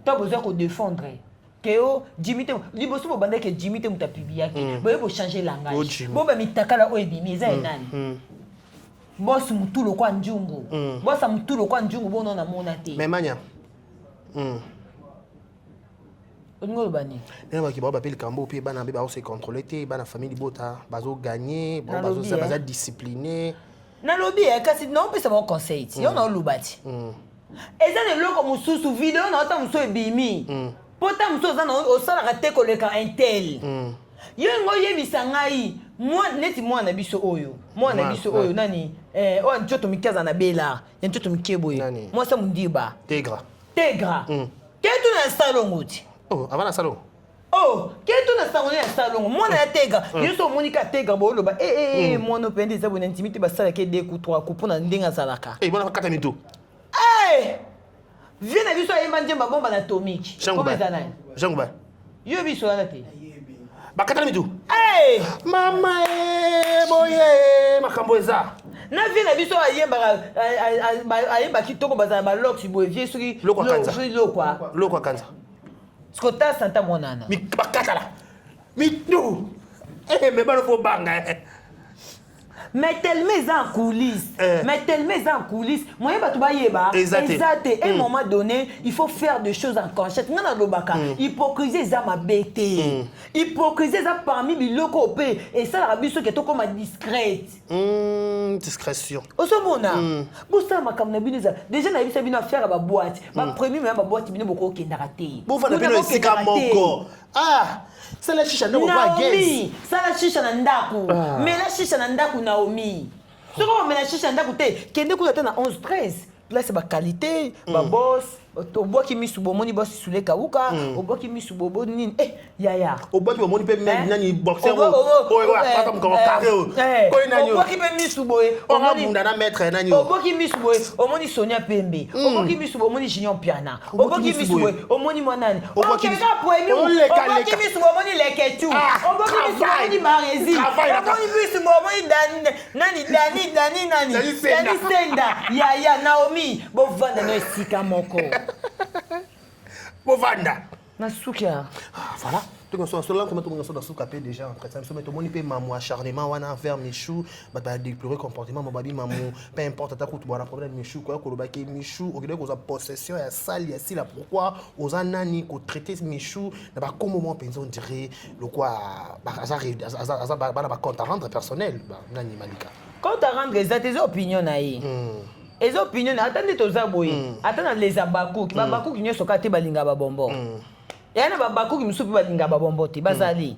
to besoin ko défendre Keo Jimite liboso bobanda ke Jimite mutapibiaki boye bo changer langage boba mitakala oyebimi eza enani boss mutulo kwa njungu boss mutulo kwa njungu bono na mona te memanya ngolo bani neba ki ba pele kambo pe bana be ba se contrôler te bana famille bota bazo gagner bazo discipliner na lobby kasi non pe ça mon conseil yo na lubati eza ne loko mususu video na ota muso ebimi pota muso za na osala rate koleka intel yo ngo yebisa ngai moi na biso oyo nani o nchoto mikaza na bela nchoto mikebo yo moi sa mundiba tegra ketu na salon nguti Oh, avant la salon. Oh, quel est ton salon à salon? Moi, na tega. Je suis Monica tega bolo ba. Moi no pende za bonne intimité ba sala ke deux coups trois coups pour na ndenga salaka. Bon na kata mito. Viens na biso ayemba njemba bomba atomique. Comment ça là? Jangouba. Yo biso la te. Ba kata mito. Mama boye makambo eza. Na vie na biso ayemba kitoko bazala ba lox boye vie soki lokwa kanza. Skota santa monana. Mi bakata la. Mi tu. Mais ba fo banga. Mais tellement en coulisses. Mais tellement en coulisses. Moi ba tu ba yeba. Exacté. À un moment donné, il faut faire des choses en cachette. Ngana lobaka. Hypocrisie za ma bête. Hypocrisie za parmi biloko pe et ça la biso que to comme discrète. Discrétion. Osomona. Bosa makamna bineza. Déjà na bisa bino faire ba boîte. Ba premier même ba boîte bino boko kendara te. Bo fa na bino sika moko. C'est la chicha non pas Naomi, ça la chicha na ndaku. Mais la chicha na ndaku Naomi. Ce qu'on met la chicha na ndaku te, kende ku na 11 13. Là c'est ba qualité, ba boss, to bois qui mi subo moni boss sule kauka, o bois qui mi subo nini. Yaya. O bois qui moni pe même nani boxer o. Pas comme carré o. Ko nani o. O bois qui pe mi subo o moni munda na maître nani o. O bois qui mi subo o moni Sonia Pembe. O bois qui mi subo moni Junior Piana. O bois qui mi subo o moni Monani. O bois qui mi subo moni Leketu. O bois qui mi subo moni Marezi. O bois qui mi subo moni Dani Senda. Yaya Naomi bo vanda no esika moko. Bo vanda. Na sukia. Voilà. Tout comme ça là comment tout le monde dans souka pe déjà en train de tout moni pe maman acharnement wana envers Michou, ba déplorer comportement mon babi maman, peu importe ta coup tu bois problème Michou quoi ko lobaki Michou au lieu que possession ya sale ya si là pourquoi aux anani ko traiter Michou na ba comme moment penser on dirait le quoi ba compte à rendre personnel nani Malika. Compte à rendre tes opinions naï. Les opinions, attendez tous les aboyés. Attendez les abakou. Les abakou qui ne sont pas balinga babombo. Et un abakou qui ne sont pas balinga babombote. Bazali.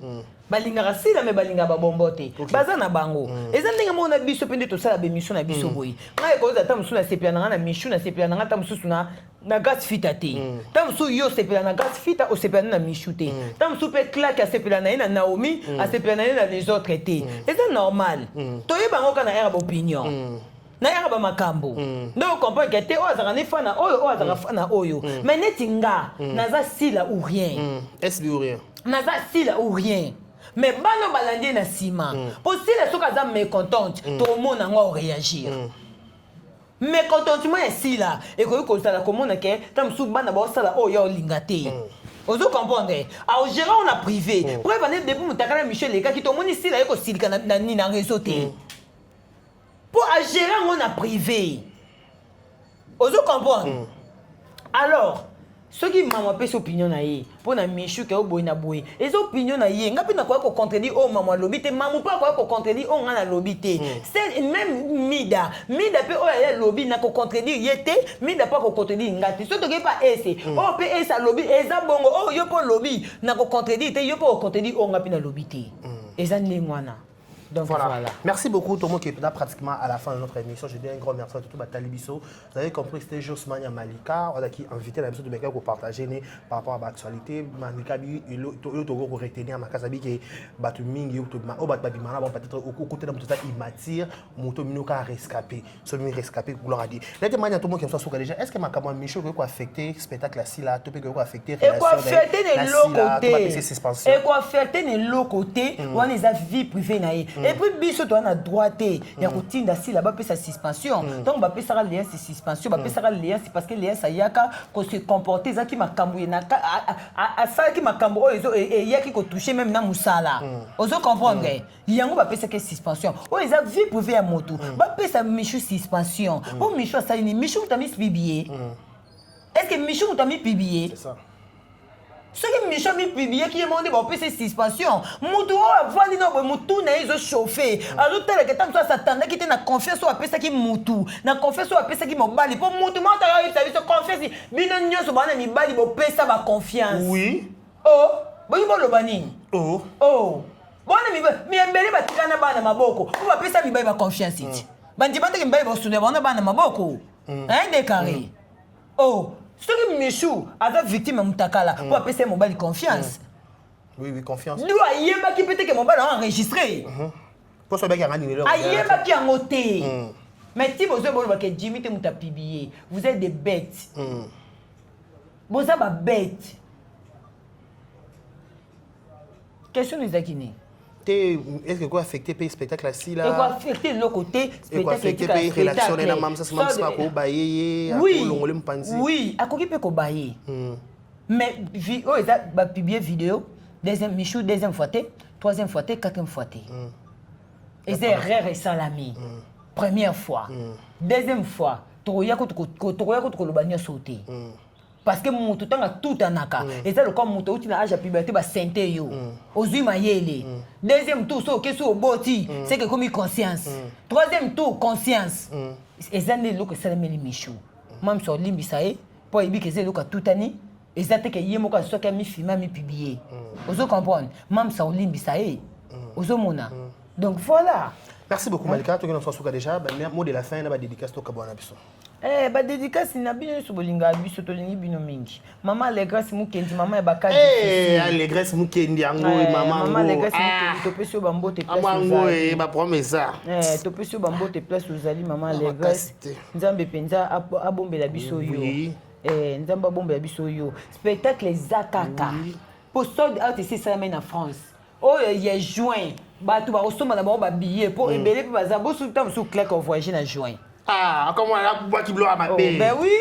Balinga rasila me balinga babombote. Bazana bango. Et ça n'est pas un biso pende tout ça la bémission na biso boy. Moi quand j'attends sous la sepiana na michou na sepiana na tam sous na gas fitate. Tam sous yo sepiana gas fita au sepiana na michoute. Tam sous pe claque à sepiana na Naomi à sepiana na les autres été. Et c'est normal. Toye bango kana era opinion. Na yaka ba makambo donc comprend que te o azaka ne fana oyo o azaka fana oyo mais netinga naza sila ou rien est-ce ou rien naza sila ou rien mais bano balandi na sima pour si la soka za mécontente tout le monde ngo réagir mécontentement est sila et ko sala komona ke tam su bana ba sala oyo lingate ozo comprendre au gérant on a privé pour venir depuis mutakala Michel les gars qui tout monde sila eko silika na ni na réseau te. Pour gérer on a privé. Ozo comprendre. Alors, ceux qui maman pèse opinion na yé pour na Michou ke oboy na boy. Les opinions na yé ngapi na quoi ko contredire oh maman lobité maman pas quoi ko contredire oh ngana lobité. C'est même Mida pe oh ya lobby na ko contredire yété Mida pas ko contredire ngati. So to ke pas ese. Oh pe esa lobby eza bongo oh yo po lobby na ko contredire te yo po contredire oh ngapi na lobité. Eza ndengwana. Donc voilà. Merci beaucoup tout le monde qui est là pratiquement à la fin de notre émission. Je dis un grand merci à tout Batalibiso. Vous avez compris que c'était Josmania Malika, on a qui invité l'émission de Meka pour partager par rapport à l'actualité. Malika bi il togo ko retenir ma kasabi qui batu mingi ou tout o bat babimana bon peut-être au côté de tout ça il m'attire moto minoka rescapé. Celui rescapé pour leur a dit. Là demande à tout le monde qui soit sur déjà est-ce que ma camarade Michel ko affecter spectacle là si là tout peut ko affecter relation. Et quoi affecter les locaux côté. Et quoi affecter les locaux on les a vie privée naïe. Et puis biso to na droite ya kotinda si là-bas pe sa suspension donc ba pe sera lien suspension ba pe sera lien c'est parce que lien ça yaka ko se comporter za ki makambo na a ça ki makambo ozo et yaki ko toucher même na musala ozo comprendre yango ba pe sa que suspension o les a vie privée à moto ba pe sa Michou suspension o Michou ça ni Michou t'a mis publié est-ce que Michou t'a mis publié c'est ça. Ce qui Michel mi publié qui est monté pour passer suspension. Moutou vandi no moutou na izo chauffé. Alors tel que tant ça s'attendait qui était na confiance sur apesa qui moutou. Na confiance sur apesa qui mobali pour moutou moi ta eu service confiance. Bino nyoso bana mi bali bo pesa ba confiance. Oui. Oh, boyi bo lobani. Oh. Oh. Bona mi mbele batikana bana maboko. Pour ba pesa mi bali ba confiance iti. Bandi bande ki mbele bo sune bana bana maboko. Hein décarré. Oh. soki Michou aza victime ya mutakala po apesa mobali confiance. Oui, confiance. Nous ayebaki peut-être que mobali a enregistré. Pour ça bien ngani lelo. Ayebaki yango te. Mais si vous avez que Jimmy te muta publié, vous êtes des bêtes. Vous êtes des bêtes. Question des Akini. Est-ce que quoi affecter le spectacle là-ci là? Et quoi affecter le côté spectacle affecter les relations na mam ça c'est même pas ko baye oui longole mpanzi. Oui, akoki pe ko baye. Mais oh ils a publié vidéo deuxième Michou deuxième fois troisième fois quatrième fois et c'est rare et salami. Première fois. Deuxième fois, toya ko lobanya sauter. Parce que mon tout temps a tout anaka et ça le comme mon tout na âge à puberté ba santé yo ozui mayele deuxième tour so ke so boti c'est que comme conscience troisième tour conscience et ça ne lo que ça meli Michou même sur limbisa e pour ebi que c'est lo ka tout ani et ça te que yemo ka so ka mi filmer mi publier ozo comprendre même sur limbisa e ozo mona donc voilà. Merci beaucoup Malika, tu nous sois déjà mot de la fin na ba dédicace to ka bona biso. Ba dédicace na bino so bolinga biso to lingi bino mingi. Maman Allégresse Mukendi, maman e bakadi. Allégresse Mukendi yango maman. Maman Allégresse Mukendi to peso bambote place. Maman e ba promesa. To peso bambote place ozali maman Allégresse. Nzambe penza abombela biso yo. Nzambe abombela biso yo. Spectacle zakaka. Pour sold out ici ça mène en France. Oh il est juin. Ba tu ba osoma na ba billet pour embelé pour baza bo sous temps sous claque au voyager en juin. Ah, comment on a bois qui bloque à ma paix. Ben oui.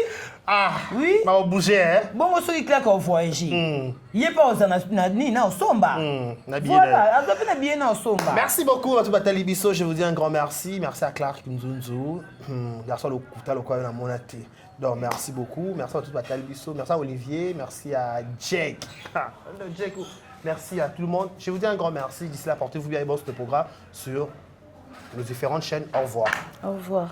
Ah, oui. Ma bouger hein. Bon, on se dit claque au voyager. Il est pas ni na somba. Voilà, on a bien na somba. Merci beaucoup à tout Batali Bisso, je vous dis un grand merci. Merci à Clark Nzunzu. Garçon le couteau le quoi na monate. Donc merci beaucoup. Merci à tout Batali Bisso, merci à Olivier, merci à Jack. Jack. Merci à tout le monde. Je vous dis un grand merci. D'ici là, portez-vous bien et bon ce programme sur nos différentes chaînes. Au revoir. Au revoir.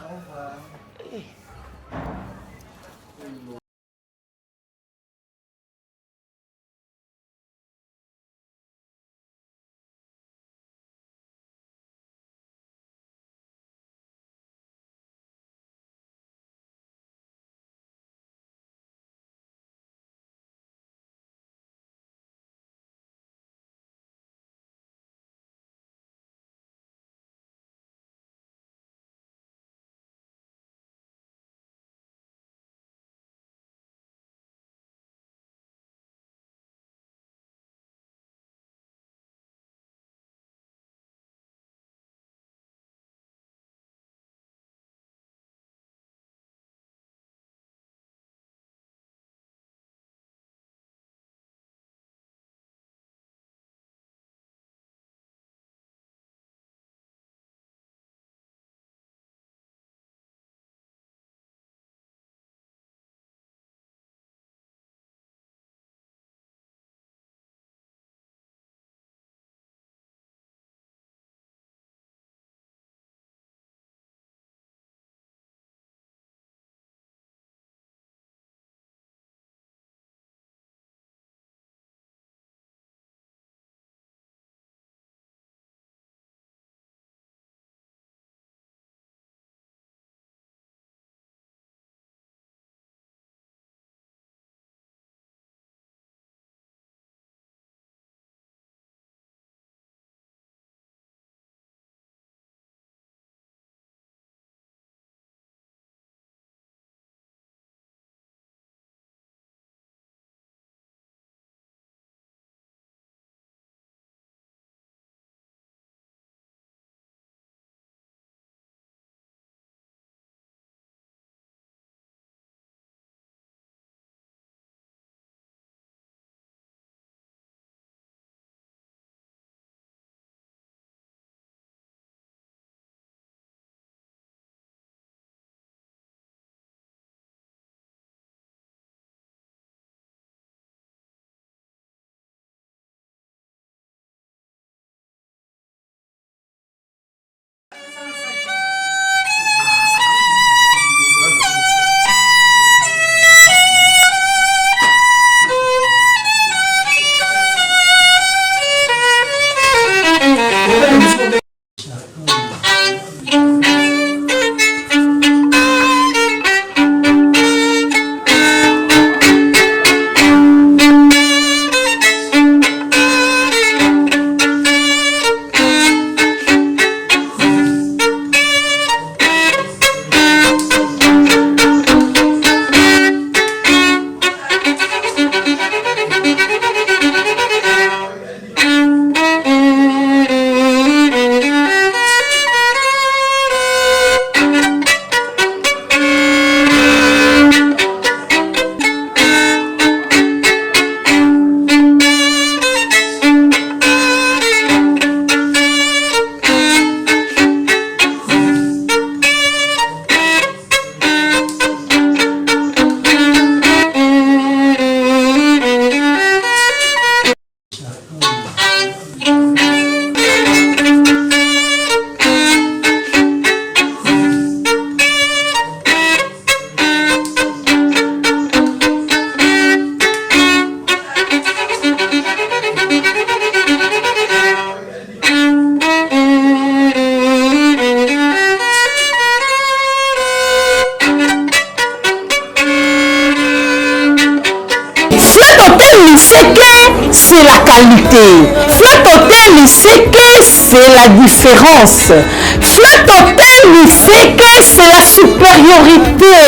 c'est la qualité. Flat Hotel, c'est que c'est la différence. Flat Hotel, c'est que c'est la supériorité.